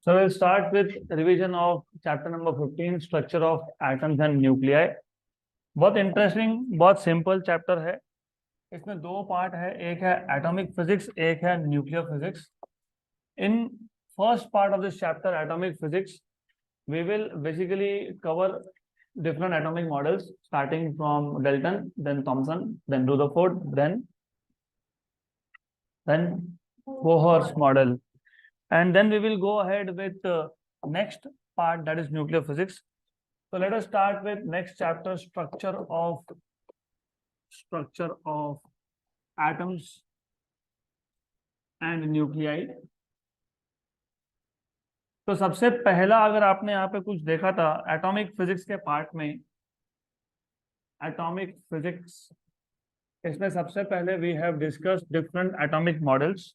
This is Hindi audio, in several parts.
So we'll start with revision of chapter number 15, structure of atoms and nuclei. बहुत इंटरेस्टिंग, बहुत सिंपल चैप्टर है। इसमें दो पार्ट है, एक है एटॉमिक फिजिक्स, एक है nuclear physics. In first part of this chapter atomic physics we will basically cover different atomic models starting from Dalton, then Thomson, then Rutherford, then Bohr's model, and then we will go ahead with next part, that is nuclear physics. So let us start with next chapter, structure of atoms and nuclei. तो सबसे पहला अगर आपने यहाँ पे कुछ देखा था एटॉमिक फिजिक्स के पार्ट में, एटॉमिक फिजिक्स, इसमें सबसे पहले we have discussed different atomic models.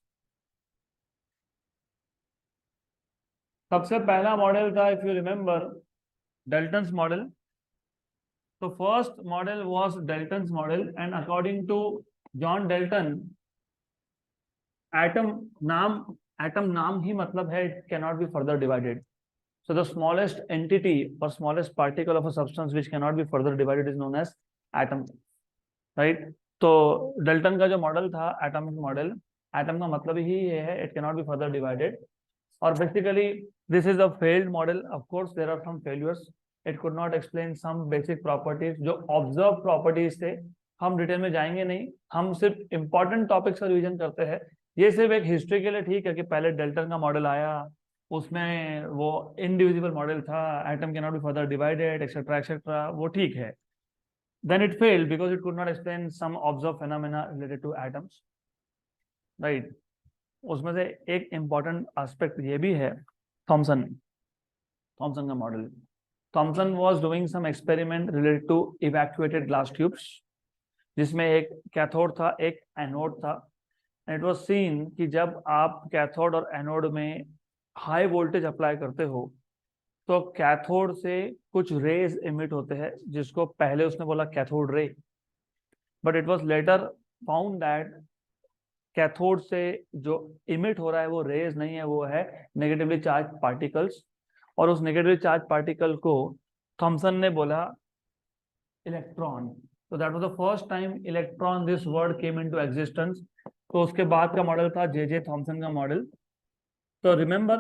सबसे पहला मॉडल था, if you remember, Dalton's model. तो first model was Dalton's model, and according to John Dalton, atom नाम ही मतलब है, it can not be further divided. So the smallest entity or smallest particle of a substance which cannot be further divided is known as atom, right? तो डल्टन का जो मॉडल था एटॉमिक मॉडल, एटम का मतलब ही ये है, it can not be further divided. और basically this is a failed model. Of course there are some failures, it could not explain some basic properties जो ऑब्जर्व प्रॉपर्टीज थे। हम डिटेल में जाएंगे नहीं, हम सिर्फ इंपॉर्टेंट टॉपिक्स का रिवीजन करते हैं। ये सिर्फ एक हिस्ट्री के लिए ठीक है कि पहले डल्टन का मॉडल आया, उसमें वो इंडिविजुअल मॉडल था, atom can not be further divided etcetera etcetera, वो ठीक है। Then it failed because it could not explain some observed phenomena related to atoms, right? उसमें से एक important aspect ये भी है, थॉमसन का model. Thomson was doing some experiment related to evacuated glass tubes, जिसमें एक कैथोड था, एक एनोड था। and it was seen कि जब आप कैथोड और एनोड में हाई वोल्टेज अप्लाई करते हो तो कैथोड से कुछ रेज इमिट होते हैं, जिसको पहले उसने बोला cathode ray, but it was later found that cathode से जो इमिट हो रहा है वो रेज नहीं है, वो है नेगेटिवली चार्ज पार्टिकल्स। और उस नेगेटिवली चार्ज पार्टिकल को थॉमसन ने बोला इलेक्ट्रॉन। तो that was the first time electron this word came into existence. तो उसके बाद का मॉडल था जे थॉमसन का model. So remember,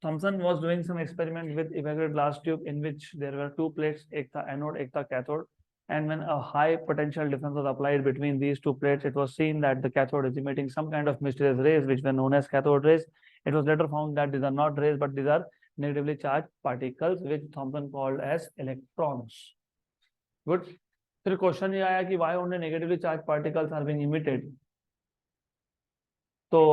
Thomson was doing some experiment with evacuated glass tube in which there were two plates, एक था anode, एक था cathode, and when a high potential difference was applied between these two plates, it was seen that the cathode is emitting some kind of mysterious rays which were known as cathode rays. It was later found that these are not rays but these are negatively charged particles which Thomson called as electrons. Good. फिर क्वेश्चन ये आया कि why only negatively charged particles are being emitted? तो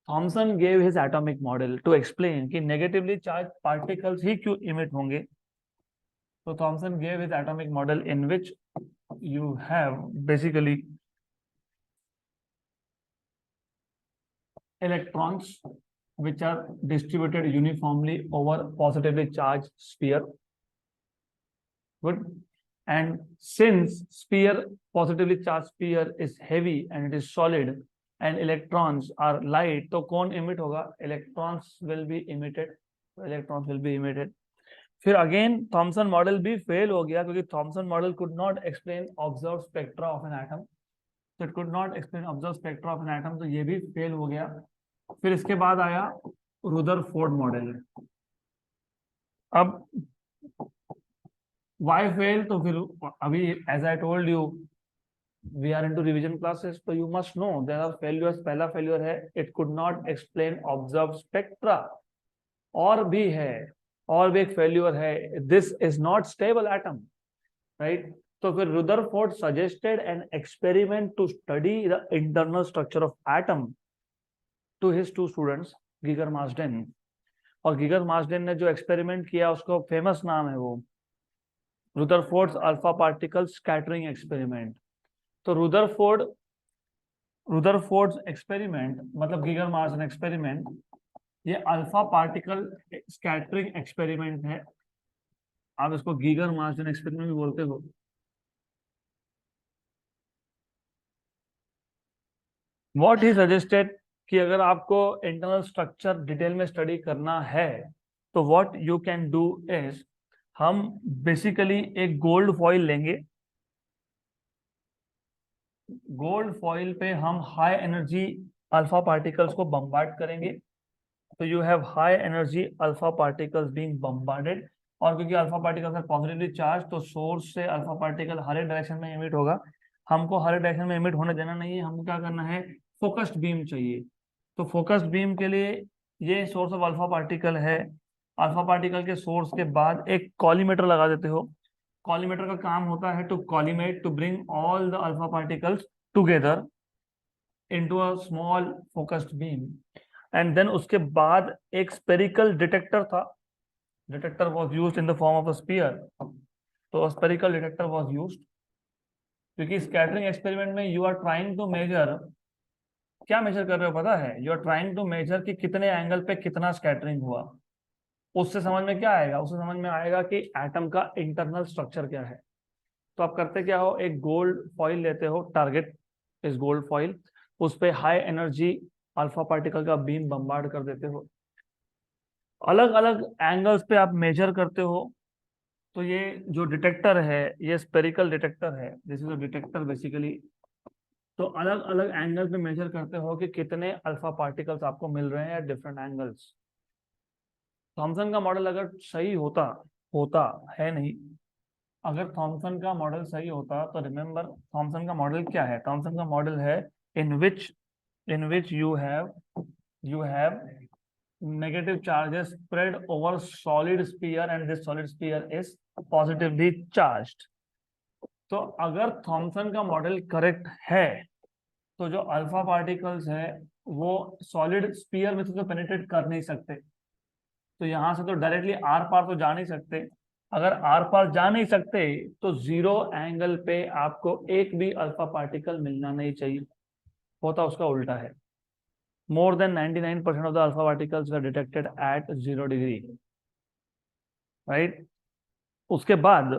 Thomson gave his atomic model to explain कि negatively charged particles ही क्यों emit होंगे। So Thomson gave his atomic model in which you have basically electrons which are distributed uniformly over positively charged sphere. Good. And since positively charged sphere is heavy and it is solid and electrons are light, तो कौन emit होगा? Electrons will be emitted. फिर again थॉमसन मॉडल भी फेल हो गया क्योंकि Thompson model could not explain observed spectra of an atom. So it could not explain observed spectra of an atom, तो ये भी फेल हो गया। फिर इसके बाद आया रुदरफोर्ड मॉडल। अब why fail? तो फिर अभी as I told you we are into revision classes, so you must know there are failures. पहला failure है it could not explain observed spectra, और भी एक failure है this is not stable atom, right? तो फिर Rutherford suggested an experiment to study the internal structure of atom to his two students Giger Marsden, और गिगर मार्सडेन ने जो एक्सपेरिमेंट किया उसको फेमस नाम है वो Rutherford's alpha particle scattering experiment। तो रुदरफोर्ड्स एक्सपेरिमेंट मतलब गिगर मार्सन एक्सपेरिमेंट, ये अल्फा पार्टिकल स्कैटरिंग एक्सपेरिमेंट है। आप इसको गिगर मार्सन एक्सपेरिमेंट भी बोलते हो। व्हाट ही सजेस्टेड कि अगर आपको इंटरनल स्ट्रक्चर डिटेल में स्टडी करना है तो what you can do is, हम बेसिकली एक गोल्ड फॉइल लेंगे। गोल्ड फॉइल पे हम हाई एनर्जी अल्फा पार्टिकल्स को बम्बार्ड करेंगे। तो you have high energy alpha particles being bombarded, और क्योंकि alpha particles are positively charge तो सोर्स से अल्फा पार्टिकल हर एक डायरेक्शन में एमिट होगा। हमको हर एक डायरेक्शन में एमिट होने देना नहीं है, हमको क्या करना है, फोकस्ड बीम चाहिए। तो फोकस्ड बीम के लिए ये सोर्स ऑफ अल्फा पार्टिकल है, अल्फा पार्टिकल के सोर्स के बाद एक कॉलीमेटर लगा देते हो। कॉलीमेटर का काम होता है to collimate, to bring all the alpha particles together into a small focused beam. And then उसके बाद एक स्पेरिकल डिटेक्टर था, detector was used in the form of a sphere. तो स्पेरिकल डिटेक्टर वाज यूज्ड क्योंकि स्कैटरिंग एक्सपेरिमेंट में you are trying to measure, क्या मेजर कर रहे हो पता है, you are trying to measure कि कितने एंगल पे कितना स्कैटरिंग हुआ। उससे समझ में क्या आएगा, उससे समझ में आएगा कि एटम का इंटरनल स्ट्रक्चर क्या है। तो आप करते क्या हो, एक गोल्ड फॉइल लेते हो, टारगेट इस गोल्ड फॉइल, उस पे हाई एनर्जी अल्फा पार्टिकल का बीम बम्बार्ड कर देते हो, अलग अलग एंगल्स पे आप मेजर करते हो। तो ये जो डिटेक्टर है ये स्पेरिकल डिटेक्टर है, this is a detector basically. तो अलग अलग एंगल पे मेजर करते हो कि कितने अल्फा पार्टिकल्स आपको मिल रहे हैं एट डिफरेंट एंगल्स। थॉमसन का मॉडल अगर सही होता, होता है नहीं, अगर थॉमसन का मॉडल सही होता तो रिमेंबर थॉमसन का मॉडल क्या है, थॉमसन का मॉडल है in which you have negative charges spread over solid sphere and this solid sphere is positively charged। तो अगर थॉमसन का मॉडल करेक्ट है तो जो अल्फा पार्टिकल्स है वो सॉलिड स्पीयर में से तो पेनिट्रेट कर नहीं सकते, तो यहां से तो डायरेक्टली आर पार तो जा नहीं सकते। अगर आर पार जा नहीं सकते तो जीरो एंगल पे आपको एक भी अल्फा पार्टिकल मिलना नहीं चाहिए, होता उसका उल्टा है। More than 99% of the alpha particles were detected at 0 degree, right? उसके बाद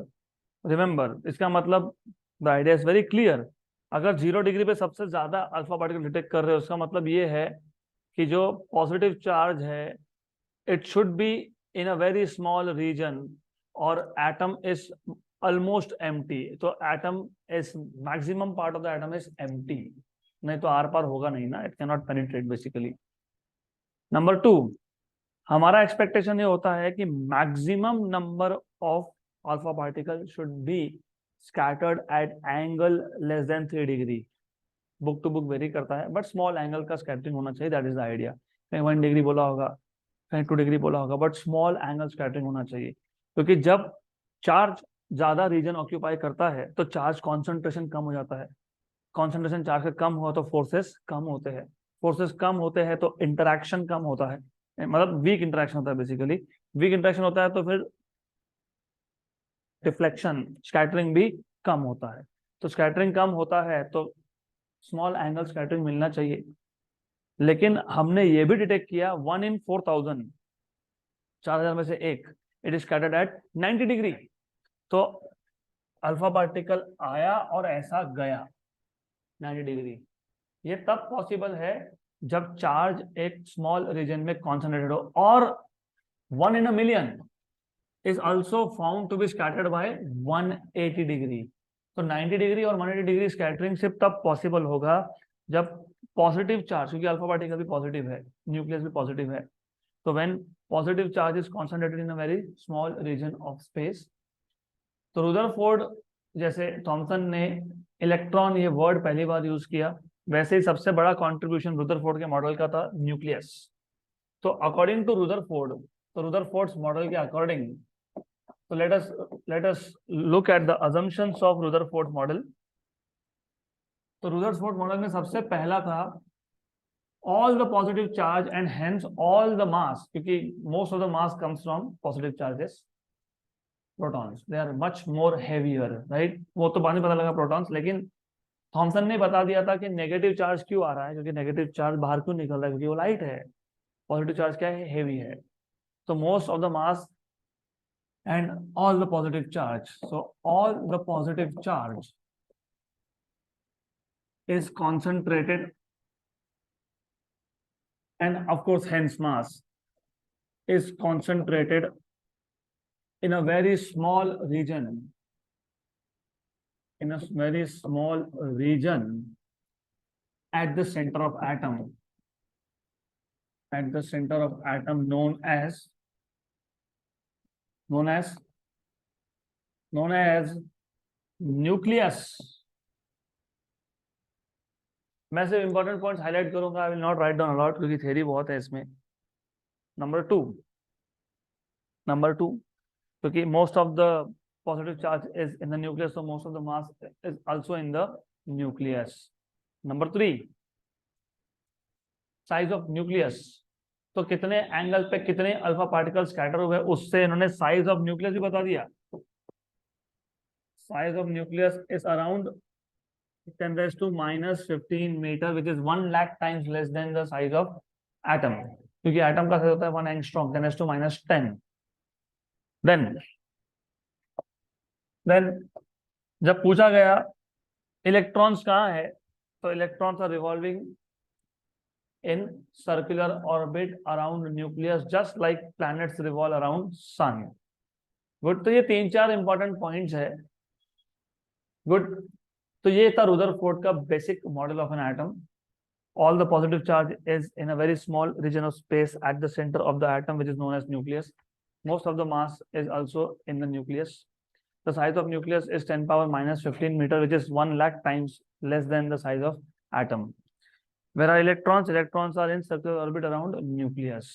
रिमेंबर, इसका मतलब the idea is very clear. अगर 0 डिग्री पे सबसे ज्यादा अल्फा पार्टिकल डिटेक्ट कर रहे हो, उसका मतलब ये है कि जो पॉजिटिव चार्ज है it should be in a very small region और एटम इज ऑलमोस्ट एम्प्टी। तो atom is maximum part of the atom is empty, नहीं तो आर पार होगा नहीं ना, it can not penetrate basically. Number 2, हमारा एक्सपेक्टेशन ये होता है कि maximum number of alpha particle should be scattered at angle less than 3 degree. Book to book vary करता है बट स्मॉल एंगल का स्कैटरिंग होना चाहिए, दैट इज द आइडिया। कहीं 1 डिग्री बोला होगा, कहीं 2 डिग्री बोला होगा, बट स्मॉल एंगल स्कैटरिंग होना चाहिए। क्योंकि जब चार्ज ज्यादा रीजन ऑक्यूपाई करता है तो चार्ज कॉन्सेंट्रेशन कम हो जाता है, कॉन्सेंट्रेशन चार्ज का कम हुआ तो फोर्सेस कम होते हैं, फोर्सेस कम होते हैं तो इंटरैक्शन कम होता है, मतलब वीक इंटरैक्शन होता है बेसिकली। वीक इंटरैक्शन होता है तो फिर डिफ्लेक्शन स्कैटरिंग भी कम होता है। तो स्कैटरिंग कम होता है तो स्मॉल एंगल स्कैटरिंग मिलना चाहिए। लेकिन हमने ये भी डिटेक्ट किया 1 in 4000, 4000 में से एक, it is scattered at 90 degree. तो अल्फा पार्टिकल आया और ऐसा गया 90 डिग्री। ये तब पॉसिबल है जब चार्ज एक स्मॉल रीजन में कॉन्सेंट्रेटेड हो, और 1 in a million is also found to be scattered by 180 degree. तो 90 डिग्री और 180 डिग्री स्कैटरिंग सिर्फ तब पॉसिबल होगा जब पॉजिटिव चार्ज, क्योंकि अल्फा पार्टिकल भी पॉजिटिव है, न्यूक्लियस भी पॉजिटिव है, तो when positive charge is concentrated in a very small region of space. तो रुदरफोर्ड, जैसे थॉमसन ने इलेक्ट्रॉन ये वर्ड पहली बार यूज किया, वैसे ही सबसे बड़ा कंट्रीब्यूशन रुदरफोर्ड के मॉडल का था न्यूक्लियस। तो अकॉर्डिंग टू रुदरफोर्ड, तो रुदरफोर्ड्स मॉडल के according, so let us look at the assumptions of Rutherford model। तो Rutherford मॉडल में सबसे पहला था all the positive charge and hence all the mass, क्योंकि most of the mass comes from positive charges, protons, they are much more heavier, right? वो तो बाद में पता लगा protons, लेकिन थॉमसन ने बता दिया था कि नेगेटिव चार्ज क्यों आ रहा है, क्योंकि नेगेटिव चार्ज बाहर क्यों निकल रहा है, क्योंकि वो लाइट है। पॉजिटिव चार्ज क्या है, हेवी है। तो most of the mass and all the positive charge, so all the positive charge is concentrated and of course hence mass is concentrated in a very small region, in a very small region at the center of atom, at the center of atom known as nucleus. मैं सिर्फ इंपॉर्टेंट पॉइंट्स हाईलाइट करूंगा, I will not write down a lot क्योंकि थ्योरी बहुत है इसमें. नंबर टू, क्योंकि most of the positive charge is in the nucleus, so most of the mass is also in the nucleus. Number 3, size of nucleus. तो कितने एंगल पे कितने अल्फा पार्टिकल स्कैटर हुए उससे इन्होंने साइज ऑफ न्यूक्लियस भी बता दिया. Size of nucleus is around 10⁻⁻15 metre, which is 1 lakh times less than the size of atom. क्योंकि एटम का साइज होता है 1 एंगस्ट्रॉम, 10⁻⁻10. देन जब पूछा गया इलेक्ट्रॉन्स कहाँ है, तो electrons are revolving in circular orbit around nucleus just like planets revolve around sun. Good. तो ये 3-4 इंपॉर्टेंट पॉइंट्स है. गुड. तो ये था रुदरफोर्ड का basic model of an atom. All the positive charge is in a very small region of space at the center of the atom, which is known as nucleus. Most of the mass is also in the nucleus. The size of nucleus is 10⁻⁻15 meter, which is 1 lakh times less than the size of atom. Where are electrons? Electrons are in circular orbit around nucleus.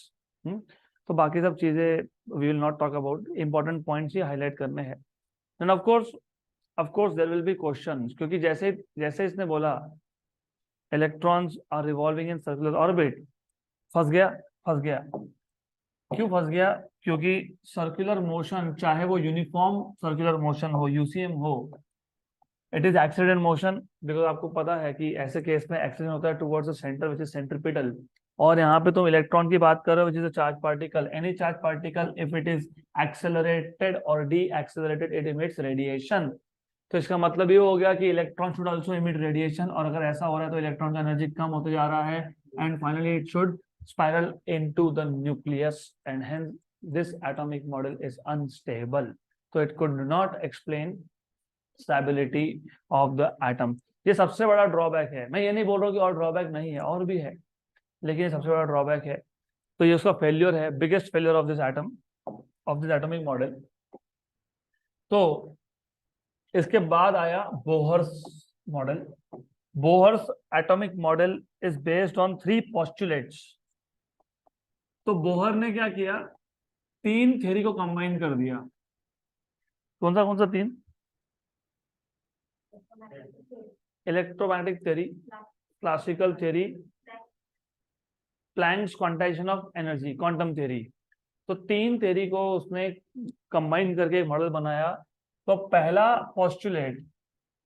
तो बाकी सब चीजें we will not talk about. Important points he highlight करने हैं. And of course there will be questions, क्योंकि जैसे इसने बोला electrons are revolving in circular orbit, फंस गया. क्यों फंस गया? क्योंकि सर्कुलर मोशन, चाहे वो यूनिफॉर्म सर्कुलर मोशन हो, यूसीएम हो, it is accelerated motion. Because आपको पता है कि ऐसे केस में एक्सीलरेशन होता है towards the centre, which is centripetal. और यहाँ पे तुम इलेक्ट्रॉन की बात कर रहे हो, which is a charge particle. Any charge particle if it is accelerated और de accelerated, it emits radiation. तो इसका मतलब ये हो गया कि electron should also emit radiation, और अगर ऐसा हो रहा है तो इलेक्ट्रॉन का एनर्जी कम होते जा रहा है, and finally it should spiral into the nucleus, and hence this atomic model is unstable. So it could not explain stability of the atom. ये सबसे बड़ा ड्रॉबैक है. मैं ये नहीं बोल रहा हूँ कि और ड्रॉबैक नहीं है, और भी है, लेकिन ये सबसे बड़ा ड्रॉबैक है. तो ये उसका फेल्योर है, biggest failure of this atom, of this atomic model. तो इसके बाद आया Bohr's model. Bohr's atomic model is based on 3 postulates. तो बोहर ने क्या किया, 3 थ्योरी को कंबाइन कर दिया. कौन सा 3? Electromagnetic theory, classical theory, Planck's quantization of energy, quantum theory. तो 3 थ्योरी को उसने कंबाइन करके एक मॉडल बनाया. तो पहला पोस्टुलेट,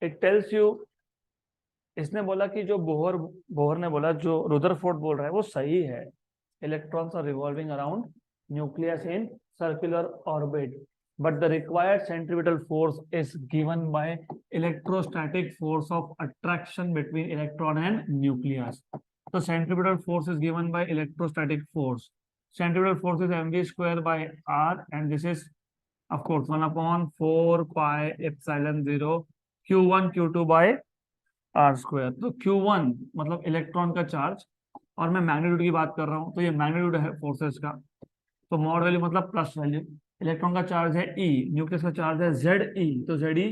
इट टेल्स यू, इसने बोला कि जो बोहर ने बोला, जो रुदरफोर्ड बोल रहा है वो सही है. Electrons are revolving around nucleus in circular orbit, but the required centripetal force is given by electrostatic force of attraction between electron and nucleus. So centripetal force is given by electrostatic force. Centripetal force is mv square by r, and this is of course 1/4 pi epsilon 0 q1 q2 by r square. तो q1 मतलब इलेक्ट्रॉन का चार्ज, और मैं मैग्नीट्यूड की बात कर रहा हूं, तो ये मैग्नीट्यूड है फोर्सेस का. तो मॉड वैल्यू मतलब प्लस वैल्यू. इलेक्ट्रॉन का चार्ज है E, न्यूक्लियस का चार्ज है ZE, तो ZE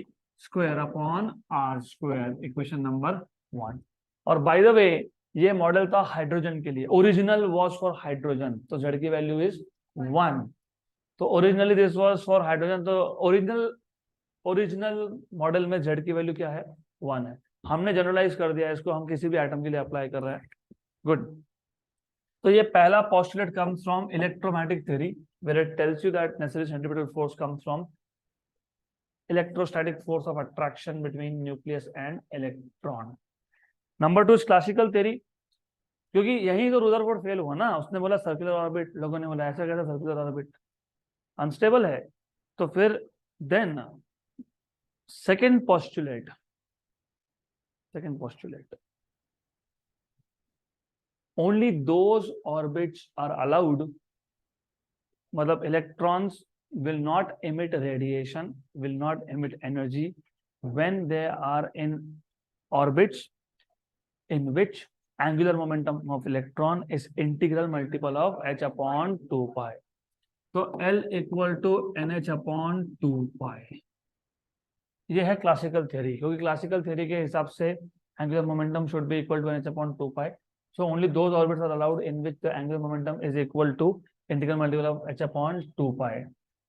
square upon R square. Equation number 1. और बाय द वे ये मॉडल था हाइड्रोजन के लिए. ओरिजिनल वाज फॉर हाइड्रोजन, तो Z की वैल्यू इज 1. तो originally this was for hydrogen. तो ओरिजिनल मॉडल में Z की वैल्यू क्या है? 1 है. हमने जनरलाइज कर दिया इसको, हम किसी भी एटम के लिए अप्लाई कर रहे हैं. गुड. तो ये पहला postulate comes from electromagnetic theory, where it tells you that necessary centripetal force comes from electrostatic force of attraction between nucleus and electron. Number 2 is classical theory, क्योंकि यही तो रुदरफोर्ड फेल हुआ ना. उसने बोला सर्कुलर ऑर्बिट, लोगों ने बोला ऐसा कैसा सर्कुलर ऑर्बिट, अनस्टेबल है. तो फिर then second postulate, only those orbits are allowed, मतलब electrons will not emit radiation, will not emit energy when they are in orbits in which angular momentum of electron is integral multiple of h upon 2 pi. तो L equal to NH upon 2 pi, ये है क्लासिकल थ्योरी, क्योंकि क्लासिकल थ्योरी के हिसाब से angular momentum should be equal to NH upon 2 pi. So only those orbits are allowed in which the angular momentum is equal to integral multiple of h upon 2 pi.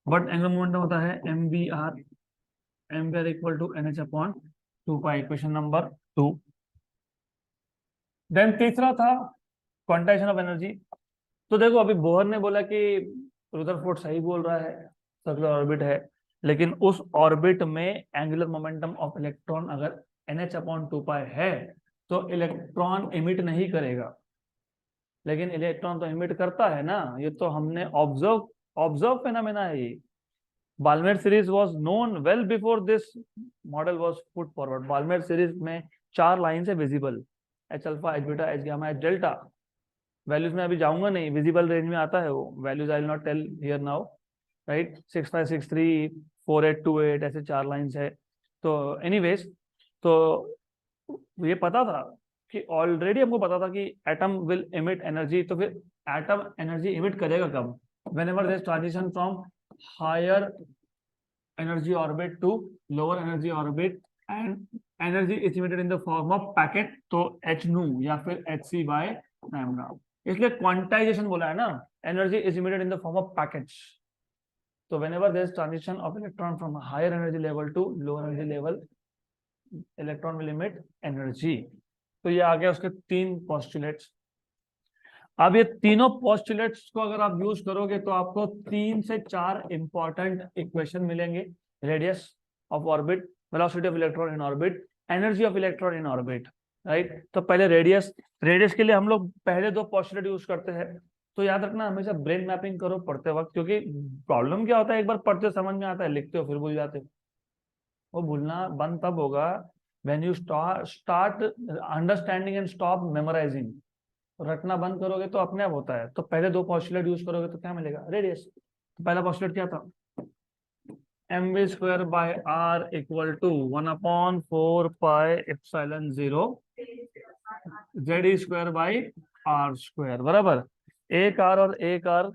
But angular momentum होता है MVR equal to NH upon 2 pi. Question number 2. Then तीसरा था क्वांटाइजेशन ऑफ एनर्जी. तो देखो अभी बोहर ने बोला कि रुदरफोर्ड सही बोल रहा है, सर्कुलर ऑर्बिट है, लेकिन उस ऑर्बिट में एंगुलर मोमेंटम ऑफ इलेक्ट्रॉन अगर NH अपॉन 2 पाई है तो इलेक्ट्रॉन इमिट नहीं करेगा. लेकिन इलेक्ट्रॉन तो इमिट करता है ना, ये तो हमने ऑब्जर्व फेनोमेना है ये. Balmer series was known well before this model was put forward. Balmer series में 4 लाइन है visible, H alpha, H beta, H gamma, H delta. Values में अभी जाऊंगा नहीं, विजिबल रेंज में आता है वो values. I will not tell here now, right. 6563 4828 ऐसे 4 लाइंस है. तो एनीवेज, तो ये पता था कि ऑलरेडी हमको पता था कि एटम विल इमिट एनर्जी. तो फिर एटम एनर्जी इमिट करेगा कब? Whenever there is transition from higher energy orbit to lower energy orbit and energy is emitted in the form of packet. तो h नू या फिर hc बाय लैम्डा. इसलिए क्वांटाइजेशन बोला है ना, energy is emitted in the form of packets. तो whenever there is transition of electron from higher energy level to lower energy level, electron will emit energy. तो ये आ गया उसके 3 पोस्टुलेट्स. अब ये तीनों पोस्टुलेट्स को अगर आप यूज करोगे तो आपको 3 से 4 इंपॉर्टेंट इक्वेशन मिलेंगे. Radius of orbit, velocity of electron in orbit, energy of electron in orbit, right. तो पहले रेडियस के लिए हम लोग पहले 2 पोस्टुलेट यूज करते हैं. तो याद रखना, हमेशा ब्रेन मैपिंग करो पढ़ते वक्त, क्योंकि प्रॉब्लम क्या होता है, एक बार पढ़ते हो समझ में आता है, लिखते हो फिर भूल जाते हो. वो भूलना बंद तब होगा when you start understanding and stop memorising. रटना बंद करोगे तो अपने आप होता है. तो पहले 2 पोस्टुलेट यूज करोगे तो क्या मिलेगा? रेडियस. तो पहला पोस्टुलेट क्या था? mv square by r equal to 1/4 pi epsilon 0 z square by r square. बराबर. एक r और एक r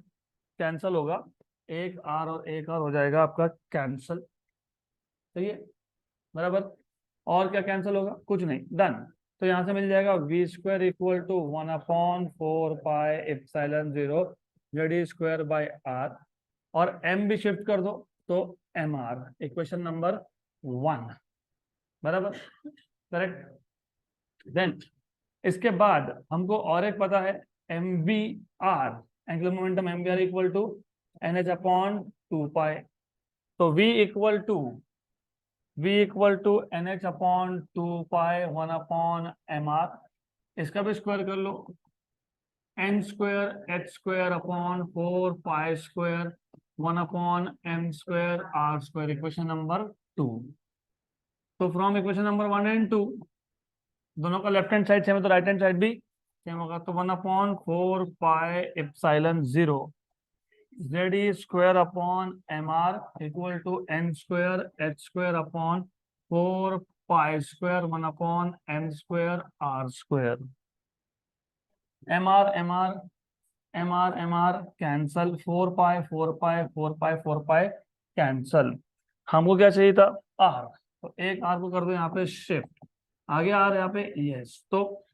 कैंसल होगा, एक r और एक r हो जाएगा आपका कैंसल. सही है, बराबर. और क्या कैंसल होगा? कुछ नहीं, डन. तो यहां से मिल जाएगा v square equal to 1/4 pi epsilon 0 z square by r. और m भी शिफ्ट कर दो तो mr. Equation number 1. बराबर, करेक्ट. देन इसके बाद हमको और एक पता है, mvr, angular momentum mvr equal to NH upon 2 pi. तो v equal to NH upon 2 pi 1/mr. इसका भी स्क्वायर कर लो, n square h square upon 4 pi square 1/m square r square. Equation number 2. तो फ्रॉम इक्वेशन नंबर 1 एंड 2, दोनों का लेफ्ट हैंड साइड सेम है तो राइट हैंड साइड भी सेम होगा. तो 1/4 pi epsilon 0 z square upon mr equal to n square h square upon 4 pi square 1/m square r square. mr cancel, 4 pi 4 pi 4 pi 4 pi cancel. हमको क्या चाहिए था? r. तो एक r को कर दो यहाँ पे शिफ्ट, आगे r यहाँ पे yes. तो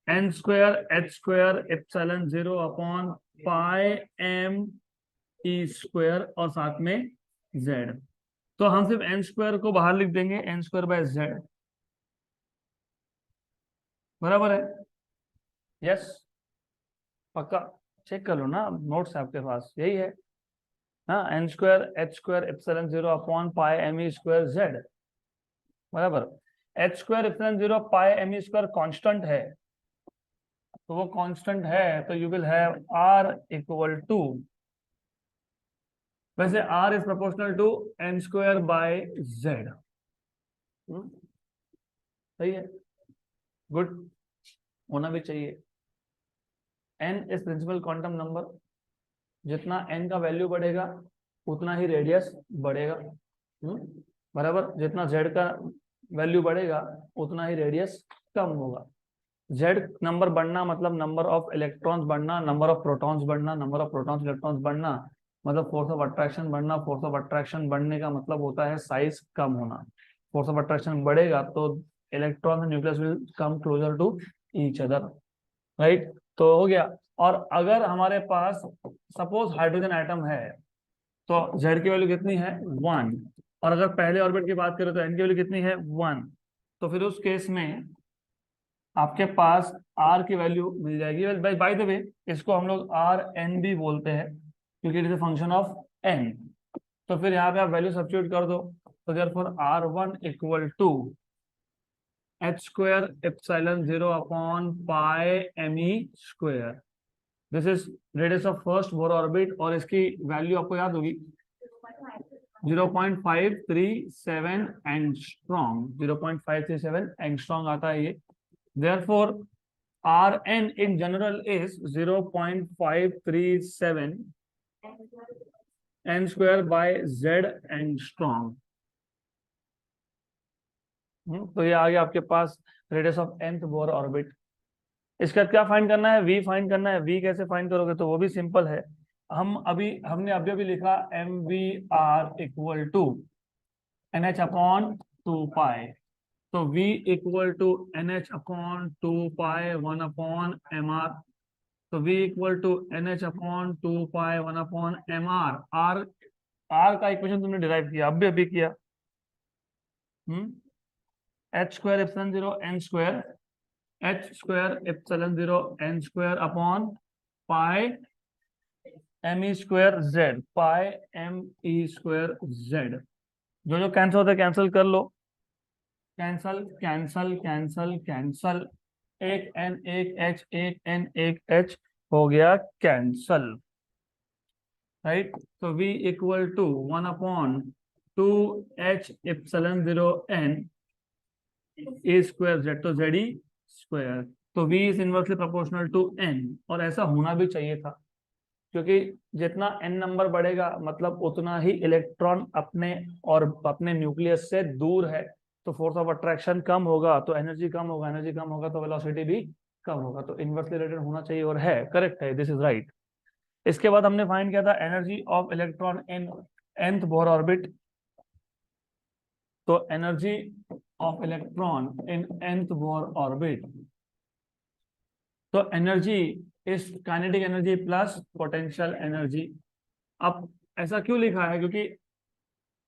n square h square epsilon 0 upon pi m e square और साथ में z. तो हम सिर्फ n स्क्वायर को बाहर लिख देंगे, n स्क्वायर बाय z. बराबर है, यस. पक्का चेक कर लो ना, नोट्स है आपके पास, यही है. हाँ, n square h square epsilon 0 upon pi m e square z. बराबर. h square epsilon 0 pi m e square constant है, तो वो कांस्टेंट है तो you will have r equal to, वैसे r is proportional to n square by z. सही है, गुड. होना भी चाहिए। n is principal quantum number, जितना n का वैल्यू बढ़ेगा उतना ही रेडियस बढ़ेगा। बराबर, जितना z का वैल्यू बढ़ेगा उतना ही रेडियस कम होगा। z नंबर बढ़ना मतलब नंबर ऑफ इलेक्ट्रॉन्स बढ़ना, नंबर ऑफ प्रोटॉन्स बढ़ना, नंबर ऑफ प्रोटॉन्स इलेक्ट्रॉन्स बढ़ना मतलब फोर्स ऑफ अट्रैक्शन बढ़ना। फोर्स ऑफ अट्रैक्शन बढ़ने का मतलब होता है साइज कम होना। फोर्स ऑफ अट्रैक्शन बढ़ेगा तो electron and nucleus will come closer to each other, right. तो हो गया। और अगर हमारे पास सपोज हाइड्रोजन एटम है तो z की वैल्यू कितनी है 1, और अगर पहले ऑर्बिट की बात करें तो n की वैल्यू कितनी है 1, तो फिर उस केस में आपके पास r की वैल्यू मिल जाएगी। बाय द वे इसको हम लोग आर एन भी बोलते हैं क्योंकि it is a function of n। तो फिर यहाँ पे आप वैल्यू सब्स्टिट्यूट कर दो, तो therefore r1 equal to h square epsilon 0 upon pi me square. This is radius of first Bohr orbit और इसकी वैल्यू आपको याद होगी 0.537 एंगस्ट्रॉम। 0.537 एंगस्ट्रॉम आता है ये। Therefore, Rn in general is 0.537 n square by z angstrom। तो ये आ गया आपके पास radius of nth Bohr orbit. इसके बाद क्या फाइंड करना है, v फाइंड करना है। v कैसे फाइंड करोगे, तो वो भी सिंपल है। हमने अभी अभी लिखा mvr equal to nh upon 2 pi. तो v equal to nh upon 2 pi 1 upon mr। तो v equal to nh upon 2 pi 1 upon mr। r का इक्वेशन तुमने डिराइव किया, अभी किया। h square epsilon 0 n square, h square epsilon 0 n square upon pi me square z, pi me square z। जो जो कैंसिल होता है कैंसिल कर लो, कैंसल कैंसल कैंसल कैंसल, एक n एक h एक n एक h हो गया कैंसल, राइट। तो v equal to 1 upon 2h epsilon 0 n A square z, तो z ई स्क्वायर। तो v is inversely proportional to n, और ऐसा होना भी चाहिए था क्योंकि जितना n नंबर बढ़ेगा मतलब उतना ही इलेक्ट्रॉन अपने न्यूक्लियस से दूर है, तो फोर्स ऑफ अट्रैक्शन कम होगा तो एनर्जी कम होगा, एनर्जी कम होगा तो वेलोसिटी भी कम होगा। तो इनवर्सली रिलेटेड होना चाहिए और है, करेक्ट है, दिस इज राइट। इसके बाद हमने फाइंड किया था energy of electron in nth Bohr orbit. तो energy of electron in nth Bohr orbit, तो energy is kinetic energy plus potential energy. अब ऐसा क्यों लिखा है, क्योंकि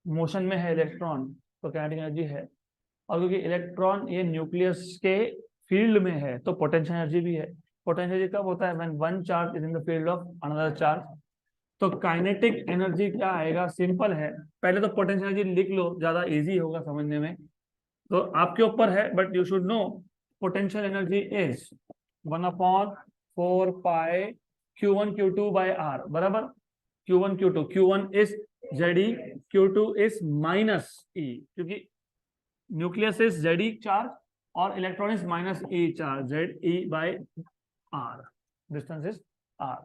मोशन में है इलेक्ट्रॉन तो काइनेटिक एनर्जी है, और क्योंकि इलेक्ट्रॉन ये न्यूक्लियस के फील्ड में है तो पोटेंशियल एनर्जी भी है। पोटेंशियल एनर्जी कब होता है, when one charge is in the field of another charge. तो काइनेटिक एनर्जी क्या आएगा, सिंपल है। पहले तो पोटेंशियल एनर्जी लिख लो, ज्यादा इजी होगा समझने में, तो आपके ऊपर है, but you should know potential energy is 1/4 pi Q1 Q2 by R, बराबर। Q1 Q2, Q1 is ZE, Q2 is minus E, क्योंकि न्यूक्लियस इज ZE चार्ज और electron is minus E charge, ZE by R, distance is R।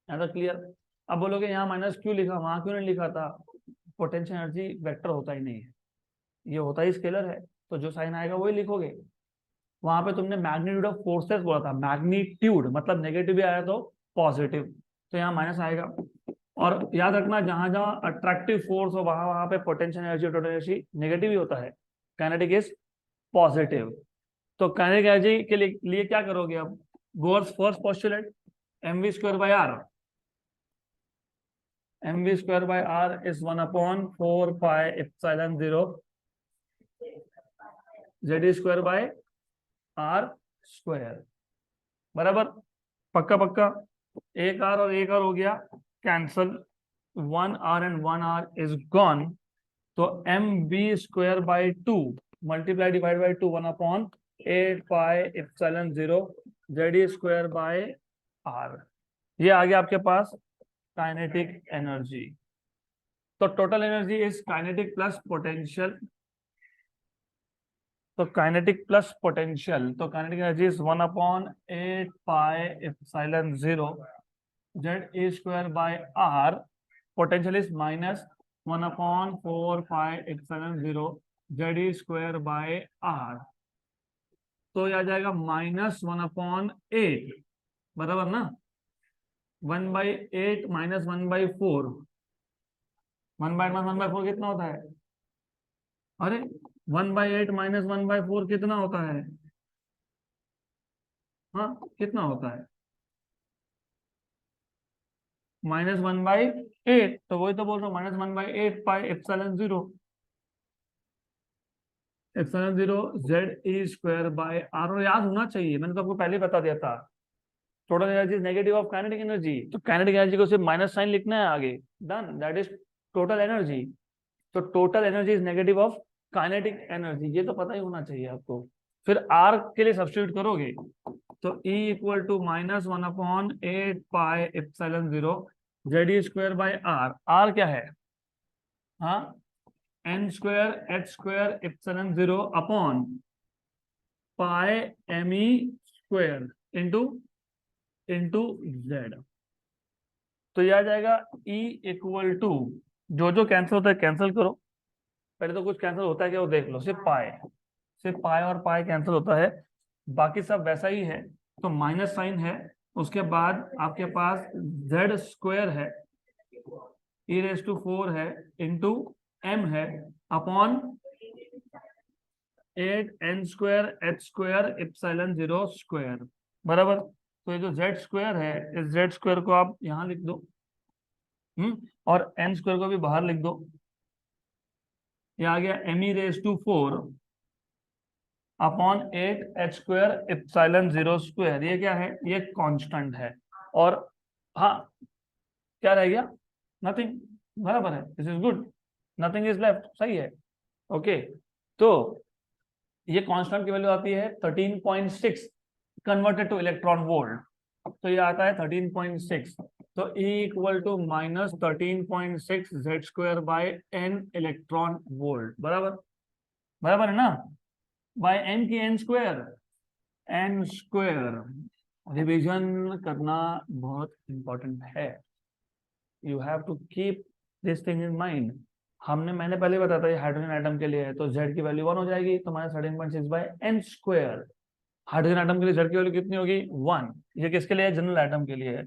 ऐसा क्लियर। अब बोलोगे यहाँ माइनस क्यों लिखा, वहां क्यों नहीं लिखा था। पोटेंशियल एनर्जी वेक्टर होता ही नहीं है, ये होता ही स्केलर है, तो जो साइन आएगा वही लिखोगे। वहां पे तुमने मैग्नीट्यूड ऑफ फोर्सेस बोला था, मैग्नीट्यूड मतलब नेगेटिव भी आया तो पॉजिटिव, तो यहाँ माइनस आएगा। और याद रखना जहां जहां अट्रैक्टिव फोर्स हो वहां वहां पे potential energy total energy negative ही होता है, काइनेटिक इज पॉजिटिव। तो काइनेटिक एनर्जी के लिए क्या करोगे अब, Bohr's first postulate mv square by r। mv square by r is 1/4 pi epsilon 0 z square by r square, बराबर। पक्का पक्का, एक आर और एक आर हो गया cancel, 1r and 1r is gone. तो mv square by 2 multiply divide by 2 1/8 pi epsilon 0 z square by r। ये आ गया आपके पास काइनेटिक एनर्जी। तो total energy is kinetic plus potential. तो काइनेटिक प्लस पोटेंशियल, तो kinetic energy is 1/8 pi epsilon 0 Z E square by R, potential is -1/4 pi epsilon 0 Z E square by R. तो ये आ जाएगा -1/8, बराबर ना, 1/8 माइनस 1/4, 1/8 माइनस 1/4 कितना होता है? अरे 1/8 माइनस 1/4 कितना होता है? हाँ कितना होता है? -1/8, तो वही तो बोल रहा हूँ, -1/8 pi epsilon 0 epsilon 0 Z E square by R. और याद होना चाहिए, मैंने तो आपको पहले ही बता दिया था, total energy is negative of kinetic energy, तो काइनेटिक एनर्जी को सिर्फ माइनस साइन लिखना है आगे, done, that is total energy. तो total energy is negative of kinetic energy, ये तो पता ही होना चाहिए आपको। फिर आर के लिए सब्स्टिट्यूट करोगे तो E equal to -1/8 pi epsilon 0 Z E square by R. R क्या है? हाँ, n square h square epsilon 0 upon pi M E square into Z. तो यह आ जाएगा E इक्वल टू, जो जो कैंसिल होता है कैंसिल करो, पहले तो कुछ कैंसिल होता है क्या वो देख लो, सिर्फ पाई और पाई कैंसिल होता है, बाकी सब वैसा ही है। तो माइनस साइन है, उसके बाद आपके पास जेड स्क्वायर है, e⁴ है, इंटू m है, upon 8n square h square epsilon 0 square, बराबर। तो ये जो जेड स्क्वायर है, इस जेड स्क्वायर को आप यहां लिख दो, और n स्क्वायर को भी बाहर लिख दो। ये आ गया me⁴ upon 8h square epsilon 0 square. ये क्या है? ये कांस्टेंट है। और हाँ, क्या रह गया? नथिंग, बराबर है, this is good, nothing is left, सही है, ओके। तो ये कांस्टेंट की वैल्यू आती है 13.6 कन्वर्टेड टू इलेक्ट्रॉन वोल्ट, तो ये आता है 13.6। तो E equal to -13.6 Z square by n electron volt, बराबर, बराबर है ना, बाय n की n स्क्वायर। रिवीजन करना बहुत इंपॉर्टेंट है, you have to keep this thing in mind. मैंने पहले बताया था ये हाइड्रोजन एटम के लिए है, तो z की वैल्यू 1 हो जाएगी, तो -13.6 by n square. Hydrogen atom के लिए z की वैल्यू कितनी होगी? 1। ये किसके लिए है? जनरल एटम के लिए है।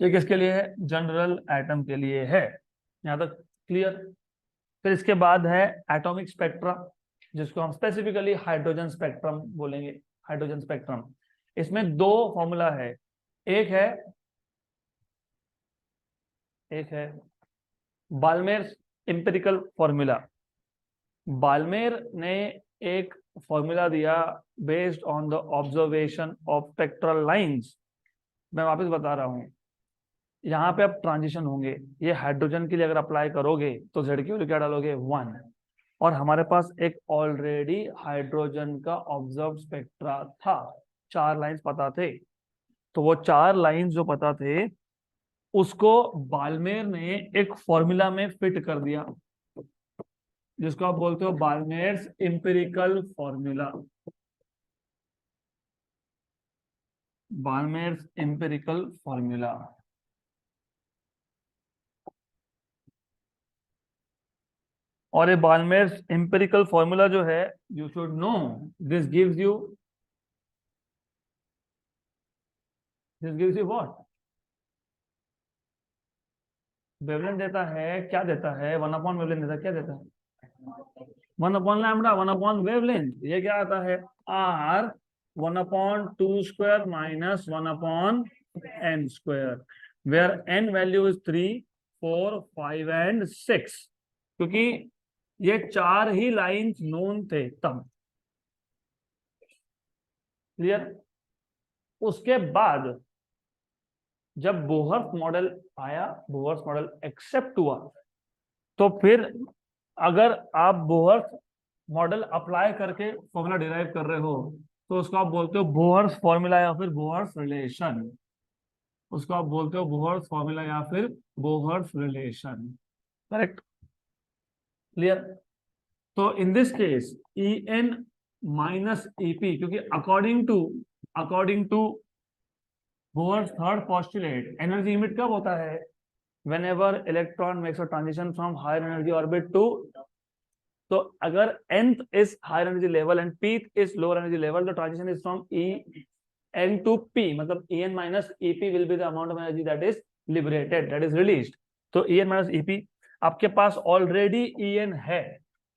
ये किसके लिए है? जनरल एटम के लिए है। यहाँ तक क्लियर? फिर इसके बाद है एटॉमिक स्पेक्ट्रा, जिसको हम स्पेसिफिकली हाइड्रोजन स्पेक्ट्रम बोलेंगे। हाइड्रोजन स्पेक्ट्रम, इसमें दो फॉर्मूला है, एक है बाल्मेर एम्पिरिकल फॉर्मूला। बाल्मेर ने एक फॉर्मूला दिया based on the observation of spectral lines. मैं वापस बता रहा हूं, यहाँ पे अब ट्रांजिशन होंगे, ये हाइड्रोजन के लिए अगर अप्लाई करोगे तो जेड की वैल्यू क्या डालोगे? 1। और हमारे पास एक ऑलरेडी हाइड्रोजन का ऑब्जर्व स्पेक्ट्रा था, 4 लाइंस पता थे, तो वो 4 लाइंस जो पता थे उसको बाल्मेर ने एक फॉर्मूला में फिट कर दिया, जिसको आप बोलते हो बाल्मेर्स एम्पिरिकल फॉर्मूला। बाल्मेर्स एम्पिरिकल फॉर्मूला, और ये बाल्मेर्स एम्पिरिकल फॉर्मूला जो है, you should no, this gives you what? Wavelength देता है, क्या देता है? 1/, वेवलेंथ देता है, क्या देता है? 1/λ, 1/वेवलेंथ। ये क्या आता है? R 1/2 square minus 1/n square, where n value is 3, 4, 5 and 6, क्योंकि ये 4 ही लाइंस नोन थे तब। क्लियर? उसके बाद जब बोहर्स मॉडल आया, बोहर्स मॉडल एक्सेप्ट हुआ, तो फिर अगर आप बोहर्स मॉडल अप्लाई करके फॉर्मूला डिराइव कर रहे हो तो उसको आप बोलते हो बोहर्स फॉर्मूला या फिर बोहर्स रिलेशन। उसको आप बोलते हो बोहर्स फॉर्मूला या फिर बोहर्स रिलेशन, करेक्ट? क्लियर? तो in this case E N minus EP, क्योंकि according to Bohr's third postulate energy limit कब होता है? whenever electron makes a transition from higher energy orbit to, तो अगर nth is higher energy level and pth is lower energy level, the transition is from en to p, मतलब en minus ep will be the amount of energy that is liberated, that is released. तो en minus ep, आपके पास ऑलरेडी en है,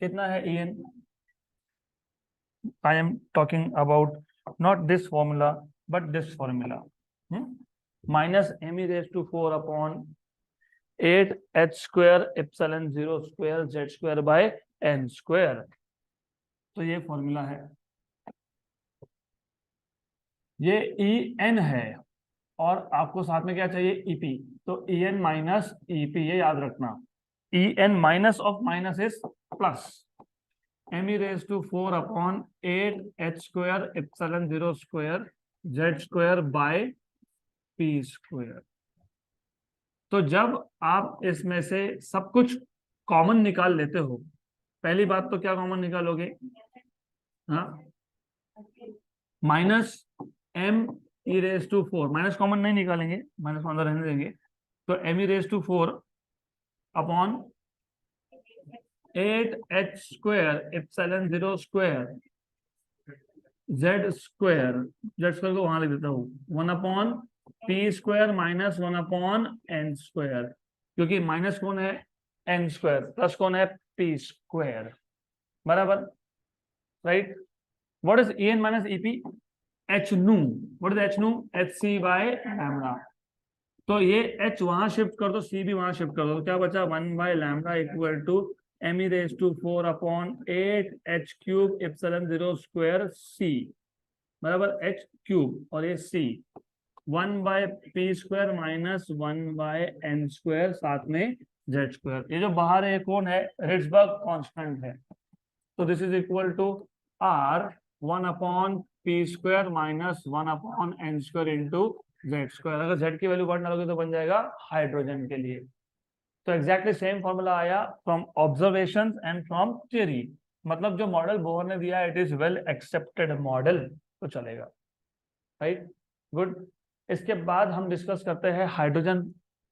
कितना है en? I am talking about not this formula but this formula, minus m e raised to 4 upon 8 h square epsilon 0 square z square by n square. तो ये फॉर्मूला है, ये ई एन है और आपको साथ में क्या चाहिए? ईपी. तो ई एन माइनस ईपी, ये याद रखना. E N minus of minus is plus M E raise to 4 upon 8 H square epsilon 0 square Z square by P square. तो जब आप इसमें से सब कुछ कॉमन निकाल लेते हो, पहली बात तो क्या कॉमन निकालोगे? हाँ, minus m E raise to 4, minus common नहीं निकालेंगे, माइनस अंदर रहने देंगे. तो m E raise to 4 upon 8 H square epsilon 0 square Z square को वहां लिख देता हूँ 1 upon P square minus 1 upon N square, क्योंकि माइनस कौन है? एन स्क्वायर, प्लस कौन है? P square. बराबर, right. What is E N minus EP? H nu. What is H nu? H C by lambda. तो ये एच वहां शिफ्ट कर दो, सी भी वहां शिफ्ट कर दो, तो क्या बचा? 1 by lambda equal to m E raise to 4 upon 8 h cube epsilon 0 square c, बराबर एच क्यूब और ये c 1 by P square minus 1 by n square साथ में जेड स्क्वायर. ये जो बाहर है कौन है? हिल्सबर्ग कांस्टेंट है. तो this is equal to R 1 upon P square minus 1 upon N square into Z square. अगर जेड की वैल्यू बढ़ डालोगे तो बन जाएगा हाइड्रोजन के लिए. तो एग्जैक्टली सेम फॉर्मूला आया from observations and from theory. मतलब जो मॉडल बोहर ने दिया it is well accepted model, तो चलेगा. Right, good. इसके बाद हम डिस्कस करते हैं hydrogen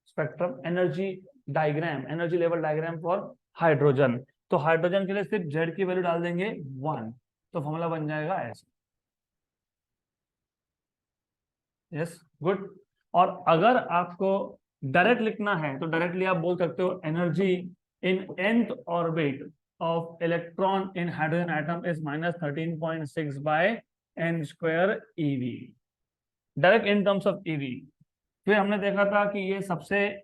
spectrum, energy diagram, energy level diagram for hydrogen. तो हाइड्रोजन के लिए सिर्फ जेड की वैल्यू डाल देंगे 1, तो फॉर्मूला बन जाएगा ऐसे. Yes, good. और अगर आपको डायरेक्ट लिखना है तो डायरेक्टली आप बोल सकते हो energy in nth orbit of electron in hydrogen atom is minus 13.6 by n square eV, direct in terms of eV. फिर हमने देखा था कि ये सबसे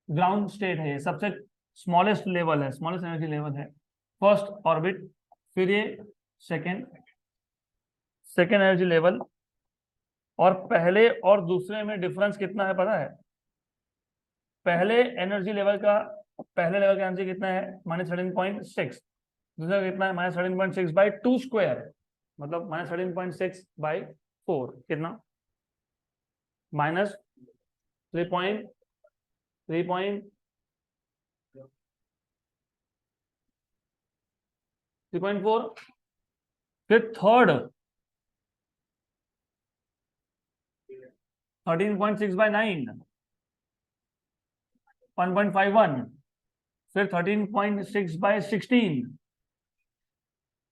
ग्राउंड स्टेट है, ये सबसे स्मॉलेस्ट लेवल है, स्मॉलेस्ट एनर्जी लेवल है, फर्स्ट ऑर्बिट. फिर ये सेकेंड एनर्जी लेवल. और पहले और दूसरे में डिफरेंस कितना है पता है? पहले लेवल का एनर्जी कितना है? -13.6. दूसरा कितना है? -13.6 बाई 2 स्क्वायर, मतलब -13.6 बाई 4, कितना? -3.4. फिर थर्ड 13.6 बाई 9, 1.51. फिर 13.6 बाई 16,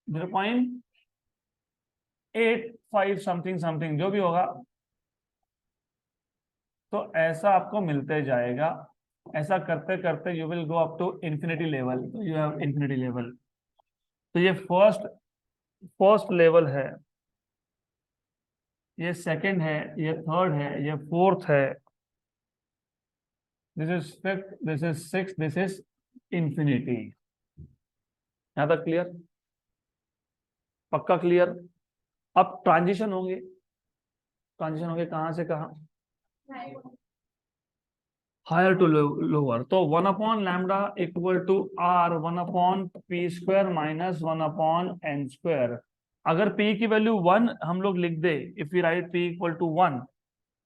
0.85 समथिंग जो भी होगा. तो ऐसा आपको मिलते जाएगा. ऐसा करते करते you will go up to infinity level. तो यू हैव इंफिनिटी लेवल. तो ये फर्स्ट लेवल है, ये सेकंड है, ये थर्ड है, ये फोर्थ है, this is fifth, this is six, this is infinity. यहां तक क्लियर? पक्का क्लियर? अब ट्रांजिशन होंगे कहां से कहां? Higher to lower. तो 1 upon lambda equal to R 1 upon P square minus 1 upon N square. अगर p की वैल्यू 1 हम लोग लिख दे, if we write p equal to 1,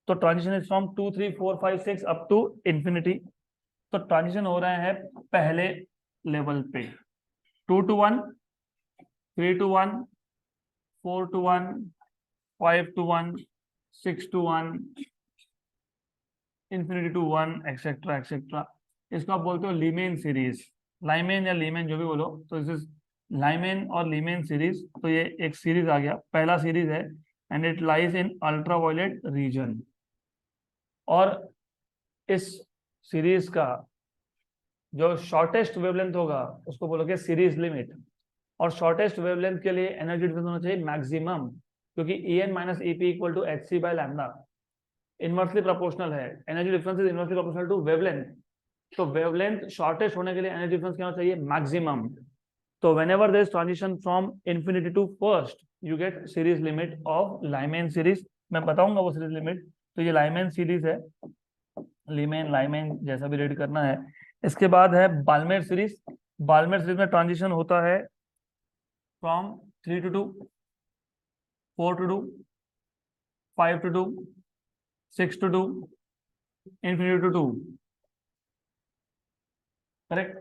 तो transition is from 2 3 4 5 6 up to infinity. तो ट्रांजिशन हो रहे हैं पहले लेवल पे. 2 to 1, 3 to 1, 4 to 1, 5 to 1, 6 to 1, infinity to 1, etcetera etcetera. इसको आप बोलते हो लीमेन सीरीज, लाइमेन या लीमेन जो भी बोलो। तो इस इज लाइमेन और लीमेन सीरीज। तो ये एक सीरीज आ गया, पहला सीरीज है, and it lies in ultraviolet region. और इस सीरीज का जो शॉर्टेस्ट वेवलेंथ होगा उसको बोलोगे सीरीज लिमिट। और शॉर्टेस्ट वेवलेंथ के लिए एनर्जी डिफरेंस होना चाहिए मैक्सिमम, क्योंकि En minus EP equal to hc by lambda, inversely proportional है। Energy difference is inversely proportional to wavelength. तो वेवलेंथ शॉर्टेस्ट होने के लिए एनर्जी डिफरेंस क्या होना चाहिए? मैक्सिमम। तो whenever there is transition from infinity to first, you get series limit of Lyman series। मैं बताऊंगा वो सीरीज लिमिट। तो ये लाइमेन सीरीज है, लीमेन लाइमेन जैसा भी रीड करना है। इसके बाद है बाल्मेर सीरीज। बाल्मेर सीरीज में ट्रांजिशन होता है from 3 to 2, 4 to 2, 5 to 2, 6 to 2, infinity to 2, correct?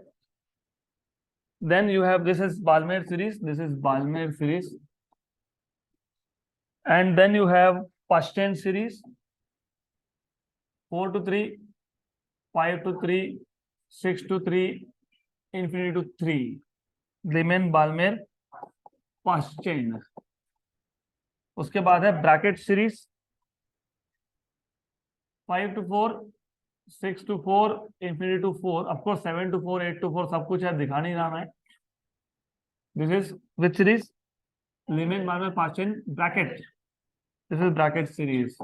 Then you have, this is Balmer series, this is Balmer series, and then you have Paschen series, 4 to 3, 5 to 3, 6 to 3, infinity to 3, Lyman, Balmer, Paschen। उसके बाद है Brackett series, 5 to 4, 6 to 4, infinity to 4, of course 7 to 4, 8 to 4 सब कुछ है, दिखा नहीं रहा मैं। This is which series? Lyman, Balmer, Paschen, bracket. This is bracket series।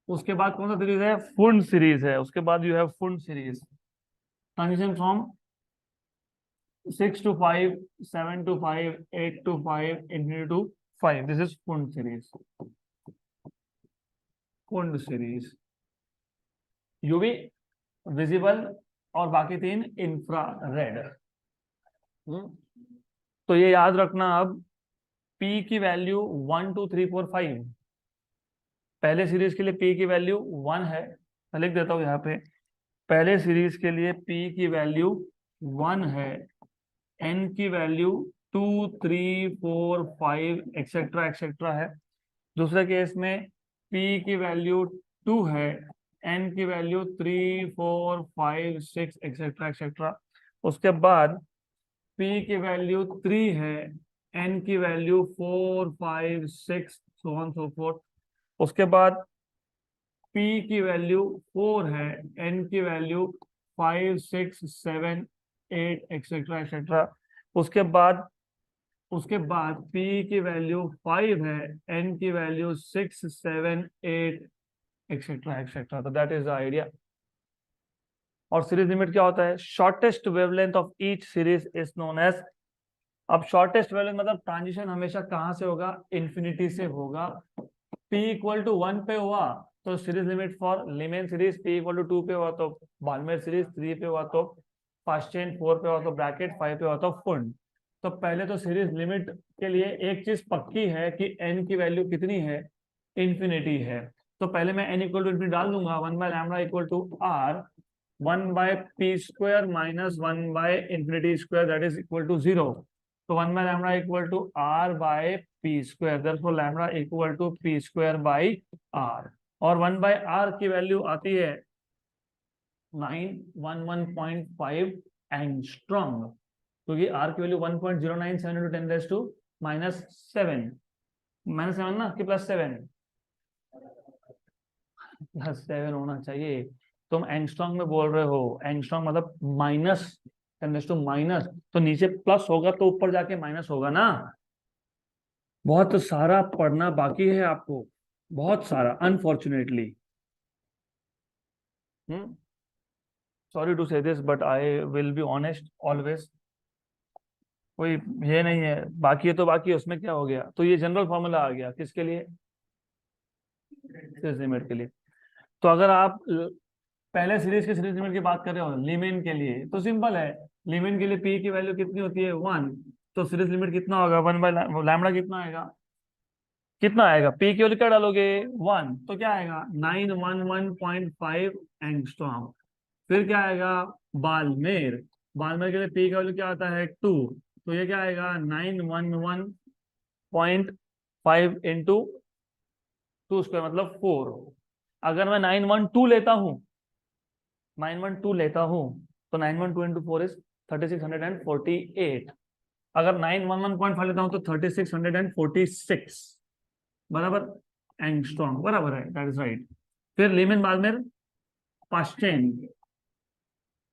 उसके बाद कौन सा सीरीज है? फुंड सीरीज है। उसके बाद you have Pfund series, transition from 6 to 5, 7 to 5, 8 to 5, infinity to 5। This is Pfund series. Pfund series UV, visible और बाकी 3 इंफ्रारेड। तो ये याद रखना, अब P की वैल्यू 1 2 3 4 5। पहले सीरीज के लिए P की वैल्यू 1 है, मैं लिख देता हूं यहाँ पे। पहले सीरीज के लिए P की वैल्यू 1 है, N की वैल्यू 2 3 4 5 एक्सेट्रा एक्सेट्रा है। दूसरे केस में P की वैल्यू 2 है, N की वैल्यू 3 4 5 6 एक्सेट्रा एक्सेट्रा। उसके बाद P की वैल्यू 3 है, N की value 4 5 6 so on so forth। उसके बाद P की वैल्यू 4 है, N की वैल्यू 5 6 7 8 एक्सेट्रा एक्सेट्रा। उसके बाद P की वैल्यू 5 है, N की वैल्यू 6 7 8 एक्सेट्रा एक्सेट्रा। तो दैट इज द आइडिया। और सीरीज लिमिट क्या होता है? Shortest wavelength of each series is known as. अब शॉर्टेस्ट वेवलेंथ मतलब ट्रांजिशन हमेशा कहां से होगा? इन्फिनिटी से होगा। P इक्वल टू 1 पे हुआ तो series limit for Lyman series, P equal to 2 पे हुआ तो बाल्मेर सीरीज, 3 पे हुआ तो पाश्चेन, 4 पे हुआ तो ब्रैकेट, 5 पे हुआ तो फुंड। तो पहले तो सीरीज लिमिट के लिए एक चीज पक्की है कि n की वैल्यू कितनी है? इन्फिनिटी है। तो पहले मैं n इक्वल टू इन्फिनिटी डाल दूंगा, 1 by lambda equal to r, 1 by p square minus 1 by infinity square, that is equal to 0। तो 1 by lambda equal to r by p square, therefore lambda equal to p square by r। और 1 बाय r की वैल्यू आती है 911.5 एंगस्ट्रॉम, क्योंकि r की वैल्यू 1.097 into 10 raised to -7, -7 ना कि +7? +7 होना चाहिए। तुम एंगस्ट्रॉम में बोल रहे हो, एंगस्ट्रॉम मतलब -10 raised to माइनस, तो नीचे प्लस होगा तो ऊपर जाके माइनस होगा ना। बहुत सारा पढ़ना बाकी है आपको, बहुत सारा, अनफॉर्चुनेटली। सॉरी टू से this but I will be honest always. कोई ये नहीं है, बाकी है तो बाकी है, उसमें क्या हो गया? तो ये जनरल फॉर्मूला आ गया किसके लिए? सीरीज लिमिट के लिए। तो अगर आप पहले सीरीज के सीरीज लिमिट की बात कर रहे हो लीमेन के लिए, तो सिंपल है, लीमेन के लिए P की वैल्यू कितनी होती है? 1। तो सीरीज लिमिट कितना होगा? 1 बाय लैम्डा कितना आएगा? कितना आएगा? P की वैल्यू क्या डालोगे? 1, तो क्या आएगा? 911.5 एंगस्ट्रॉम। फिर क्या आएगा? बाल्मेर, बाल्मर के लिए पी का वैल्यू क्या आता है 2, तो ये क्या आएगा 911.5 इंटू 2 स्क्वायर मतलब 4। अगर मैं 912 लेता हूँ, 912 लेता हूँ, तो 912 इंटू 4 इज 3648। अगर 911.5 लेता हूँ तो 3646 बराबर एंगस्ट्रॉम, बराबर है, दैट इज राइट। फिर लीमेन बाल्मर पास्टेन,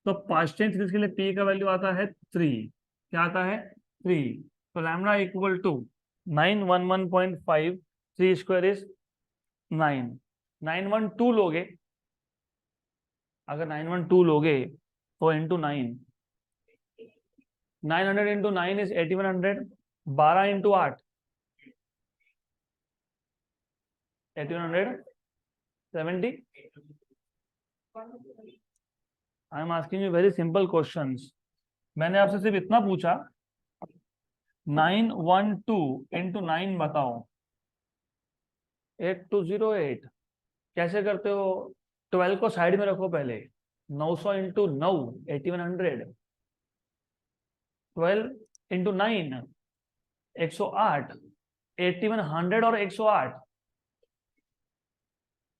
तो पास्टेन सीरीज के लिए पी का वैल्यू आता है 3। क्या आता है 3, तो lambda equal to 911.5, 3 square is 9। 912 लोगे, अगर 912 लोगे तो into 9, 900 into 9 is 8100, 12 into 8 8170। I am asking you very simple questions. मैंने आपसे सिर्फ इतना पूछा 912 इंटू 9 बताओ, 8208। कैसे करते हो? 12 को साइड में रखो पहले, 900 इंटू 9 8100, 12 इंटू 9 108, 8100 और 108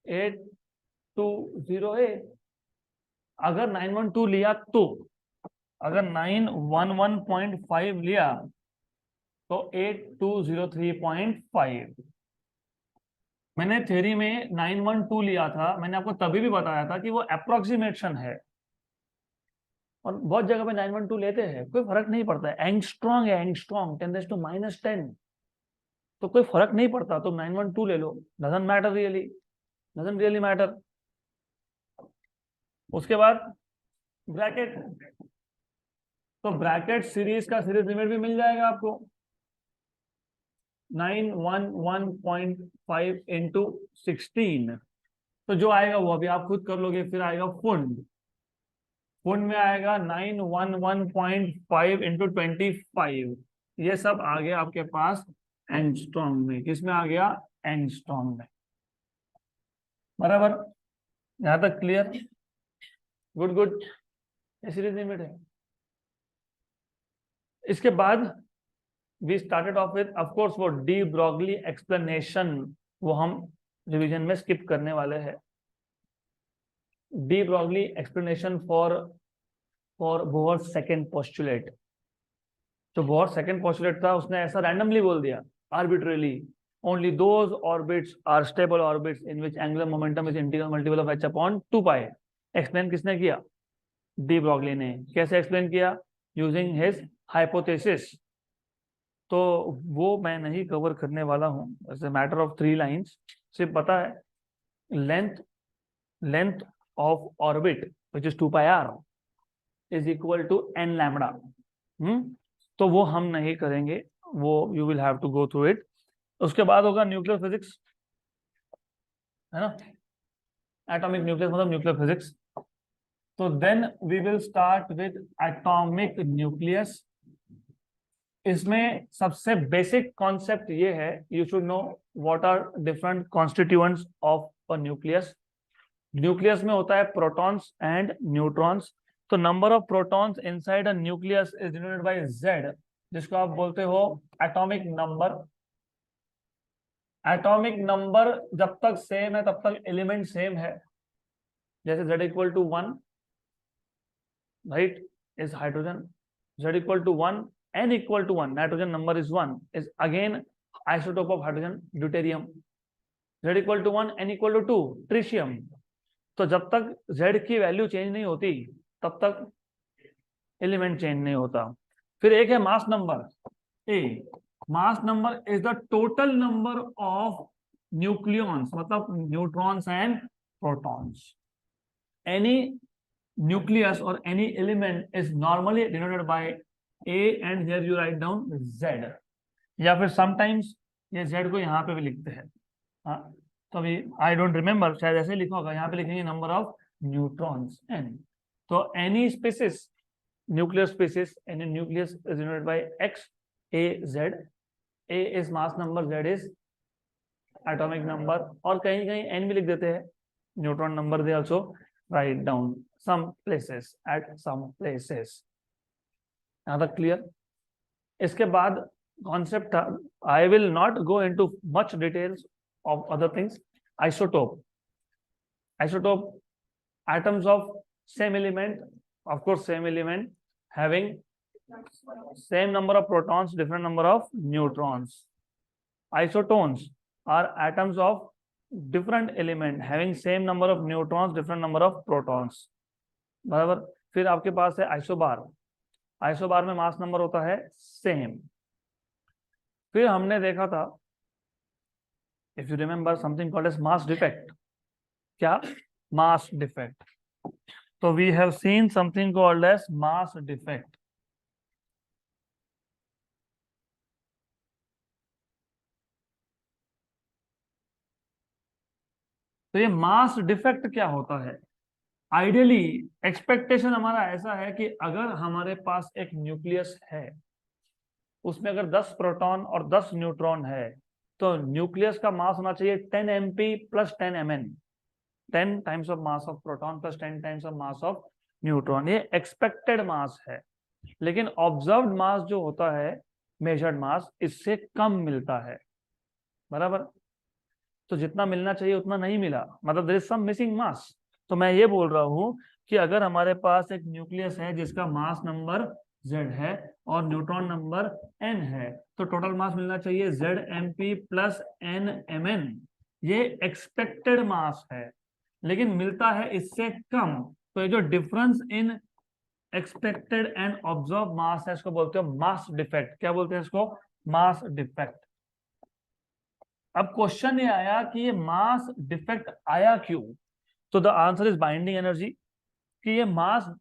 8208। अगर 912 लिया तो, अगर 911.5 लिया तो 8203.5। मैंने थ्योरी में 912 लिया था, मैंने आपको तभी भी बताया था कि वो अप्रोक्सीमेशन है, और बहुत जगह पे 912 लेते हैं, कोई फर्क नहीं पड़ता है। एंगस्ट्रॉन्ग है, एंगस्ट्रॉन्ग 10⁻⁻10, तो कोई फर्क नहीं पड़ता, तो 912 ले लो, doesn't matter really, doesn't really matter. उसके बाद ब्रैकेट, तो ब्रैकेट सीरीज का सीरीज लिमिट भी मिल जाएगा आपको, 911.5 इंटू 16, तो जो आएगा वो अभी आप खुद कर लोगे। फिर आएगा फुंड, फुंड में आएगा 911.5 इंटू 25, ये सब आ गया आपके पास एंगस्ट्रॉम में। किसमें आ गया? एंगस्ट्रॉम में, बराबर। यहां तक क्लियर? गुड गुड, ये सीरीज लिमिट है। इसके बाद we started off with of course वो डी ब्रॉगली एक्सप्लेनेशन, वो हम रिवीजन में स्किप करने वाले हैं। De Broglie explanation for Bohr second postulate. जो बोहर सेकंड पोस्टुलेट था, उसने ऐसा रैंडमली बोल दिया, arbitrarily, only those orbits are stable orbits in which angular momentum is integral multiple of h upon 2 pi. Explain किसने किया? डी ब्रॉगली ने। कैसे एक्सप्लेन किया? Using his hypothesis. तो वो मैं नहीं कवर करने वाला हूँ, as a matter of 3 lines. सिर्फ पता है length length of orbit which is 2 πr is equal to n lambda. तो वो हम नहीं करेंगे, वो you will have to go through it. उसके बाद होगा न्यूक्लियर फिजिक्स, है ना, एटॉमिक न्यूक्लियस मतलब न्यूक्लियर फिजिक्स। तो then we will start with atomic nucleus. इसमें सबसे बेसिक कॉन्सेप्ट ये है, you should know what are different constituents of a nucleus. Nucleus में होता है प्रोटॉन्स एंड न्यूट्रॉन्स। तो number of protons inside a nucleus is denoted by Z, जिसको आप बोलते हो एटॉमिक नंबर। एटॉमिक नंबर जब तक सेम है तब तक एलिमेंट सेम है। जैसे Z equal to 1, right, is hydrogen. Z equal to 1, N equal to 1, nitrogen number is 1, is again isotope of hydrogen, deuterium. Z equal to 1, N equal to 2, tritium. तो जब तक Z की वैल्यू चेंज नहीं होती तब तक एलिमेंट चेंज नहीं होता। फिर एक है mass number A। Mass number is the total number of nucleons, मतलब neutrons and protons. Any nucleus or any element is normally denoted by A and here you write down Z, या फिर sometimes ये Z को यहाँ पे भी लिखते हैं। हाँ, तो अभी आई डोंट रिमेम्बर, शायद ऐसे लिखा होगा, यहाँ पे लिखेंगे नंबर ऑफ न्यूट्रॉन्स N। तो any species, nuclear species, any nucleus is denoted bye X A Z। A is mass number, Z is atomic number, और कहीं कहीं N भी लिख देते हैं, neutron number they also write down some places, at some places। यहाँ तक क्लियर? इसके बाद कॉन्सेप्ट था, आई will not go into much details of other things. Isotope. Isotope, atoms of same element, of course same element, having same number of protons, different number of neutrons. Isotones are atoms of different element having same number of neutrons, different number of protons. बराबर. फिर आपके पास है आइसोबार. आइसोबार में मास नंबर होता है सेम. फिर हमने देखा था, if you remember, something called as mass defect. क्या? Mass defect. So we have seen something called as mass defect. तो ये मास डिफेक्ट क्या होता है? आइडियली एक्सपेक्टेशन हमारा ऐसा है कि अगर हमारे पास एक न्यूक्लियस है, उसमें अगर 10 प्रोटॉन और 10 न्यूट्रॉन है, तो न्यूक्लियस का मास होना चाहिए 10 MP plus 10 MN. 10 times of mass of proton plus 10 times of mass of neutron. ये एक्सपेक्टेड मास है. लेकिन ऑब्जर्व्ड मास जो होता है, मेजर्ड मास, इससे कम मिलता है. बराबर. तो जितना मिलना चाहिए उतना नहीं मिला, मतलब देयर इज सम मिसिंग मास. तो मैं ये बोल रहा हूं कि अगर हमारे पास एक न्यूक्लियस है जिसका मास नंबर Z है और न्यूट्रॉन नंबर N है, तो टोटल मास मिलना चाहिए ZMP प्लस NMN. ये एक्सपेक्टेड मास है, लेकिन मिलता है इससे कम. तो ये जो difference in expected and observe mass है, इसको बोलते हो मास डिफेक्ट. क्या बोलते हैं इसको? Mass defect. अब क्वेश्चन ये आया कि ये मास डिफेक्ट आया क्यों? तो the answer is binding energy. कि ये मास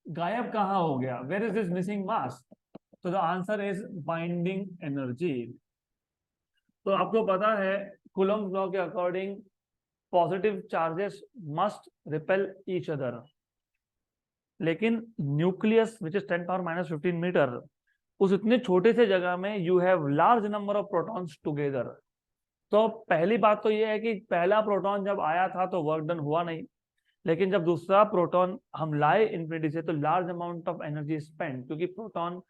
गायब कहां हो गया? वेयर इज दिस मिसिंग मास? तो the answer is binding energy. तो आपको पता है कूलम्ब लॉ के according positive charges must repel each other. लेकिन न्यूक्लियस विच इज 10⁻⁻15 मीटर, उस इतने छोटे से जगह में you have large number of protons together. तो पहली बात तो ये है कि पहला प्रोटॉन जब आया था तो वर्क डन हुआ नहीं, लेकिन जब दूसरा प्रोटॉन हम लाए इन्फिनिटी से, तो large amount of energy spend, क्योंकि प्रोटॉन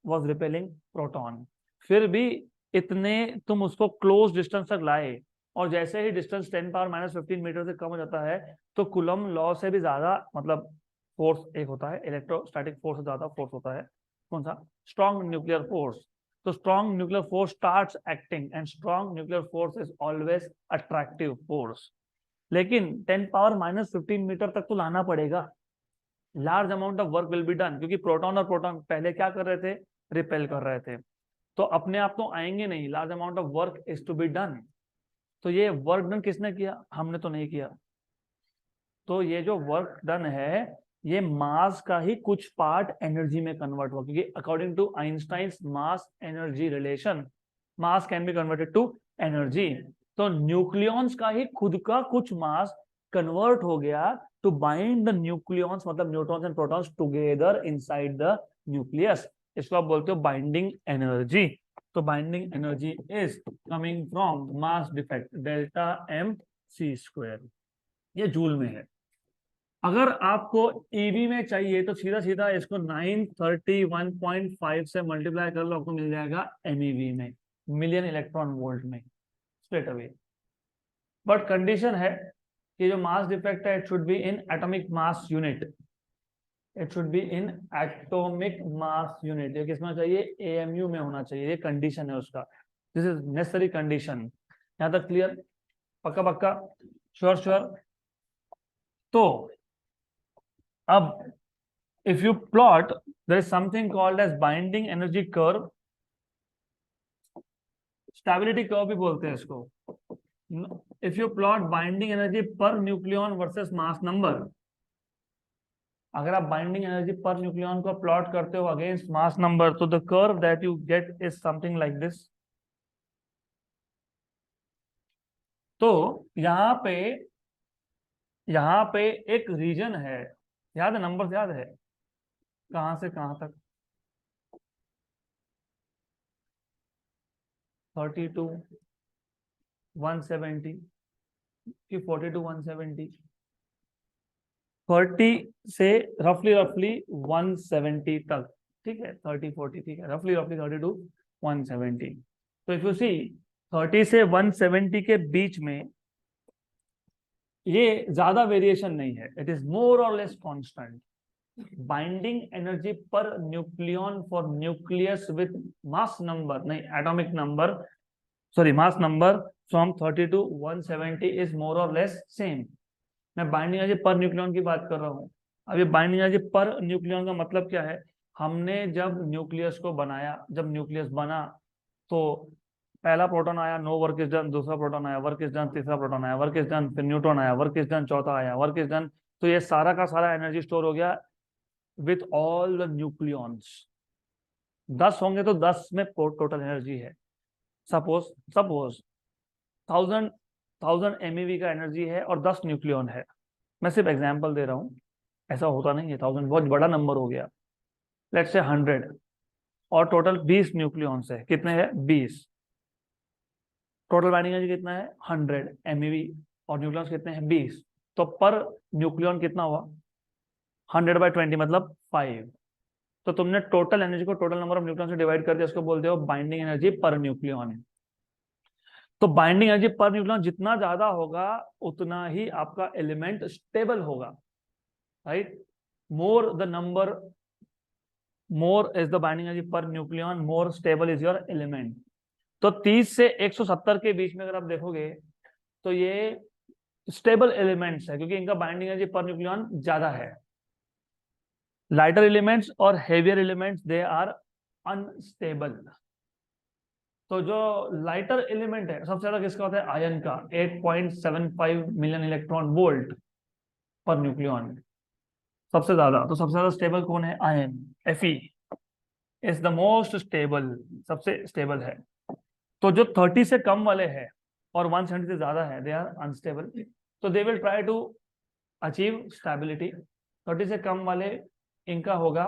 वाज रिपेलिंग प्रोटॉन. फिर भी इतने तुम उसको क्लोज डिस्टेंस तक लाए, और जैसे ही डिस्टेंस 10⁻⁻15 मीटर से कम हो जाता है, तो कूलम्ब लॉ से भी ज्यादा, मतलब फोर्स एक होता है, इलेक्ट्रोस्टैटिक फोर्स से ज्यादा फोर्स होता है. कौन सा? Strong nuclear force. तो strong nuclear force starts acting, and strong nuclear force is always attractive force. लेकिन 10⁻⁻15 मीटर तक तो लाना पड़ेगा. Large amount of work will be done, क्योंकि प्रोटॉन और प्रोटॉन पहले क्या कर रहे थे? रिपेल कर रहे थे. तो अपने आप तो आएंगे नहीं, large amount of work is to be done. तो ये वर्क डन किसने किया? हमने तो नहीं किया. तो ये जो वर्क डन है, ये मास का ही कुछ पार्ट एनर्जी में कन्वर्ट हुआ, क्योंकि according to Einstein's mass energy relation, mass can be converted to energy. तो न्यूक्लियॉन्स का ही खुद का कुछ मास कन्वर्ट हो गया टू बाइंड द न्यूक्लियॉन्स, मतलब neutrons and protons together inside the nucleus. इसको आप बोलते हो बाइंडिंग एनर्जी. तो binding energy is coming from mass defect delta mc². ये जूल में है. अगर आपको ईवी में चाहिए तो सीधा सीधा इसको 931.5 से मल्टीप्लाई कर लो, आपको मिल जाएगा MeV में, मिलियन इलेक्ट्रॉन वोल्ट में, स्ट्रेट अवे. बट कंडीशन है कि जो मास डिफेक्ट है, it should be in atomic mass unit. It should be in atomic mass unit. ये किसमें चाहिए? AMU में होना चाहिए. ये कंडीशन है उसका. This is necessary condition. यहां तक क्लियर? पक्का पक्का? Sure sure? तो अब if you plot, there is something called as binding energy curve. Stability curve भी बोलते हैं इसको. If you plot binding energy per nucleon versus mass number, अगर आप बाइंडिंग एनर्जी पर न्यूक्लियॉन को प्लॉट करते हो अगेंस्ट मास नंबर, तो the curve that you get is something like this. तो यहाँ पे एक रीजन है, याद है? नंबर याद है? कहां से कहां तक? 32 170 कि 42 170, 30 से रफली 170 तक. ठीक है, 30 40, ठीक है, रफली रफली 30 to 170। तो इफ यू सी 30 से 170 के बीच में ये ज्यादा वेरिएशन नहीं है, it is more or less constant. Binding energy per nucleon for nucleus with mass number, नहीं atomic number, sorry mass number from 30 to 170 is more or less same. मैं बाइंडिंग एनर्जी पर न्यूक्लियन की बात कर रहा हूँ। अब ये बाइंडिंग एनर्जी पर न्यूक्लियन का मतलब क्या है? हमने जब न्यूक्लियस को बनाया, जब न्यूक्लियस बना तो पहला प्रोटॉन आया, नो वर्क इज डन, दूसरा प्रोटॉन आया, वर्क इज डन, तीसरा प्रोटॉन आया, वर्क इज डन, फिर न्यूट्रॉन आया, वर्क इज डन, चौथा आया, वर्क इज डन। तो ये सारा का सारा एनर्जी स्टोर हो गया विथ ऑल द न्यूक्लियॉन्स। 10 होंगे तो 10 में टोटल एनर्जी है। सपोज सपोज 1000 MeV का एनर्जी है और 10 न्यूक्लियॉन है। मैं सिर्फ एग्जांपल दे रहा हूँ, ऐसा होता नहीं है, 1000 बहुत बड़ा नंबर हो गया। लेट्स से 100 और टोटल 20 न्यूक्लियॉन्स है। कितने हैं? 20। टोटल बाइंडिंग एनर्जी कितना है? 100 MeV और न्यूक्लियॉन्स कितने हैं? 20। तो पर न्यूक्लियॉन कितना हुआ? 100/20 मतलब 5। तो तुमने टोटल एनर्जी को टोटल नंबर ऑफ न्यूक्लियॉन से डिवाइड कर दिया, उसको बोलते हो बाइंडिंग एनर्जी पर न्यूक्लियॉन। तो बाइंडिंग एनर्जी पर न्यूक्लियॉन जितना ज्यादा होगा उतना ही आपका एलिमेंट स्टेबल होगा, right? More the number, more is the binding energy per nucleon, more stable is your element. तो 30 से 170 के बीच में अगर आप देखोगे तो ये स्टेबल एलिमेंट्स है, क्योंकि इनका बाइंडिंग एनर्जी पर न्यूक्लियॉन ज्यादा है। लाइटर एलिमेंट्स और heavier elements they are unstable. तो जो लाइटर एलिमेंट है सबसे ज्यादा किसका होता है? आयन का, 8.75 मिलियन इलेक्ट्रॉन वोल्ट पर न्यूक्लियॉन, सबसे ज्यादा। तो सबसे ज्यादा स्टेबल कौन है? Ion. Fe is the most stable, सबसे स्टेबल है। तो जो 30 से कम वाले हैं और 170 से ज्यादा है, दे आर अनस्टेबल। तो they will try to achieve stability. 30 से कम वाले इनका होगा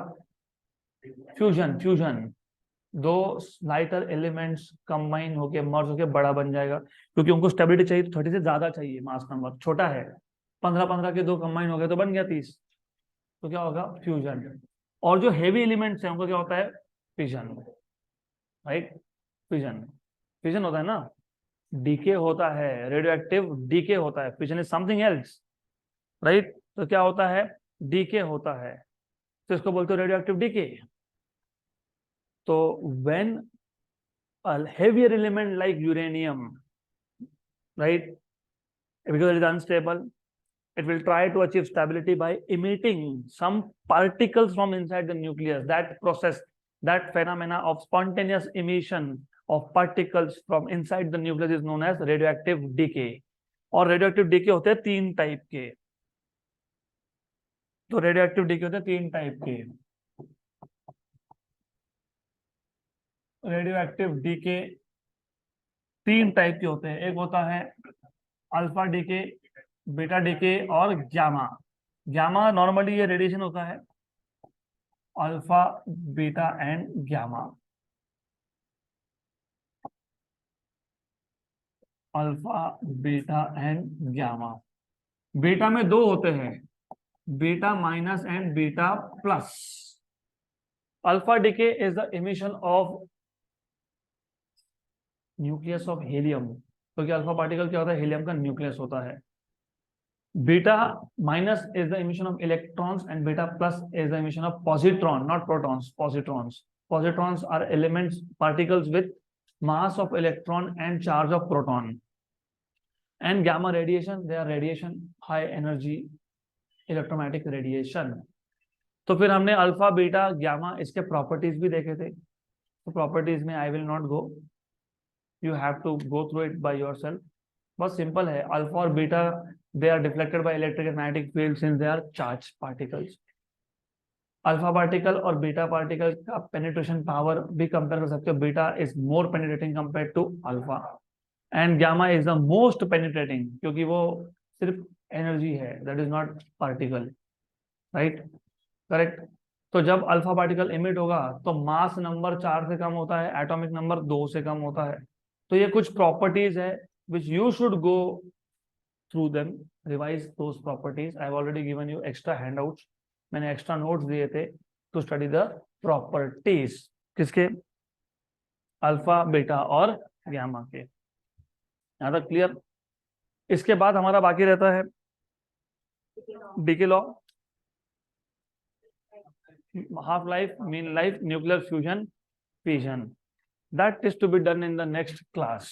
फ्यूजन। फ्यूजन, दो लाइटर एलिमेंट्स कंबाइन होके मर्ज होके बड़ा बन जाएगा, क्योंकि उनको स्टेबिलिटी चाहिए। तो 30 से ज्यादा चाहिए, मास नंबर छोटा है। 15-15 के दो कंबाइन हो गए तो बन गया 30। तो क्या होगा? फ्यूजन। और जो हेवी एलिमेंट्स हैं उनको क्या होता है? Fission, right? फिजन, फिजन होता है ना, डीके होता है, रेडियो एक्टिव डीके होता है। Fission is something else, right? तो क्या होता है? डीके होता है, तो इसको बोलते हो रेडियो एक्टिव डीके। तो when a heavier element like uranium, right, because it is unstable, it will try to achieve stability by emitting some particles from inside the nucleus. That process, that phenomena of spontaneous emission of particles from inside the nucleus is known as radioactive decay. और radioactive decay होते हैं 3 टाइप के। तो radioactive decay होते हैं 3 टाइप के। radioactive decay 3 टाइप के होते हैं। एक होता है अल्फा डीके, बीटा डीके और गामा। गामा नॉर्मली ये रेडिएशन होता है, alpha, beta and gamma. Alpha, beta and gamma. Beta में 2 होते हैं, beta minus and beta plus. Alpha decay is the emission of nucleus of helium, क्योंकि अल्फा पार्टिकल क्या होता है? हीलियम का न्यूक्लियस होता है। Beta minus is the emission of electrons and beta plus is the emission of positron, not protons, positrons. Positrons are elements, particles with mass of electron and charge of proton. And gamma radiation, they are radiation, high energy electromagnetic radiation. तो फिर हमने अल्फा, बीटा, गामा इसके प्रॉपर्टीज भी देखे थे। तो प्रॉपर्टीज में I will not go, you have to go through it by yourself. बहुत सिंपल है। अल्फा और beta they are deflected by electric and magnetic field since they are charged particles. Alpha particle और बीटा पार्टिकल का पेनिट्रेशन पावर भी कंपेयर कर सकते हो। Beta is more penetrating compare to alpha and gamma is the most penetrating, क्योंकि वो सिर्फ एनर्जी है, that is not particle, right? Correct. तो जब अल्फा पार्टिकल इमिट होगा तो मास नंबर 4 से कम होता है, एटॉमिक नंबर 2 से कम होता है। तो ये कुछ प्रॉपर्टीज है which you should go through them, revise those properties. I have already given you extra handouts. मैंने extra notes दिए थे to study the प्रॉपर्टीज किसके, अल्फा बीटा और गामा के। यहाँ तक क्लियर। इसके बाद हमारा बाकी रहता है decay law, half life, mean life, nuclear fusion, fission. That is to be done in the next class.